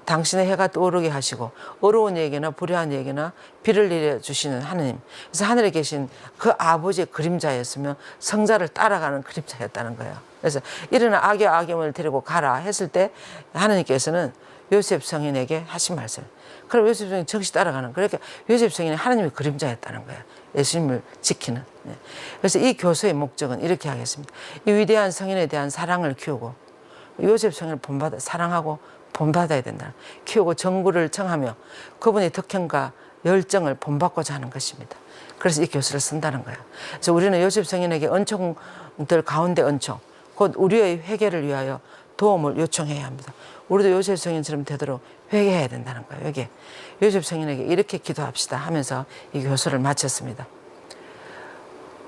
당신의 해가 떠오르게 하시고 어려운 이에게나 불의한 이에게나 비를 내려주시는 하느님. 그래서 하늘에 계신 그 아버지의 그림자였으며 성자를 따라가는 그림자였다는 거예요. 그래서 일어나 아기를 데리고 가라 했을 때 하느님께서는 요셉 성인에게 하신 말씀. 그럼 요셉 성인이 정시 따라가는. 그러니까 요셉 성인이 하나님의 그림자였다는 거예요. 예수님을 지키는. 그래서 이 교서의 목적은 이렇게 하겠습니다. 이 위대한 성인에 대한 사랑을 키우고 요셉 성인을 사랑하고 본받아야 된다. 키우고 정구를 청하며 그분의 덕행과 열정을 본받고자 하는 것입니다. 그래서 이 교수를 쓴다는 거예요. 그래서 우리는 요셉 성인에게 은총들 가운데 은총, 곧 우리의 회개를 위하여 도움을 요청해야 합니다. 우리도 요셉 성인처럼 되도록 회개해야 된다는 거예요. 여기 요셉 성인에게 이렇게 기도합시다 하면서 이 교수를 마쳤습니다.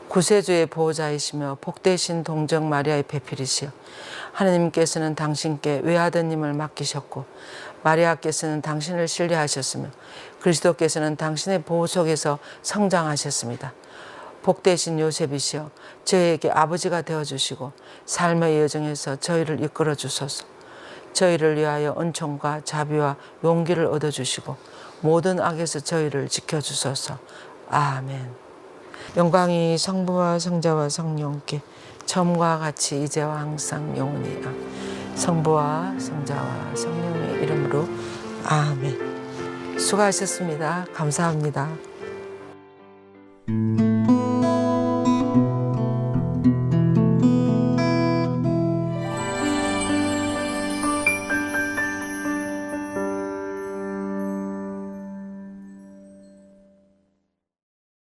구세주의 보호자이시며 복되신 동정 마리아의 배필이시여, 하느님께서는 당신께 외아드님을 맡기셨고 마리아께서는 당신을 신뢰하셨으며 그리스도께서는 당신의 보호 속에서 성장하셨습니다. 복되신 요셉이시여, 저희에게 아버지가 되어주시고 삶의 여정에서 저희를 이끌어 주소서. 저희를 위하여 은총과 자비와 용기를 얻어주시고 모든 악에서 저희를 지켜주소서. 아멘. 영광이 성부와 성자와 성령께 처음과 같이 이제와 항상 영원히 성부와 성자와 성령의 이름으로 아멘. 수고하셨습니다. 감사합니다.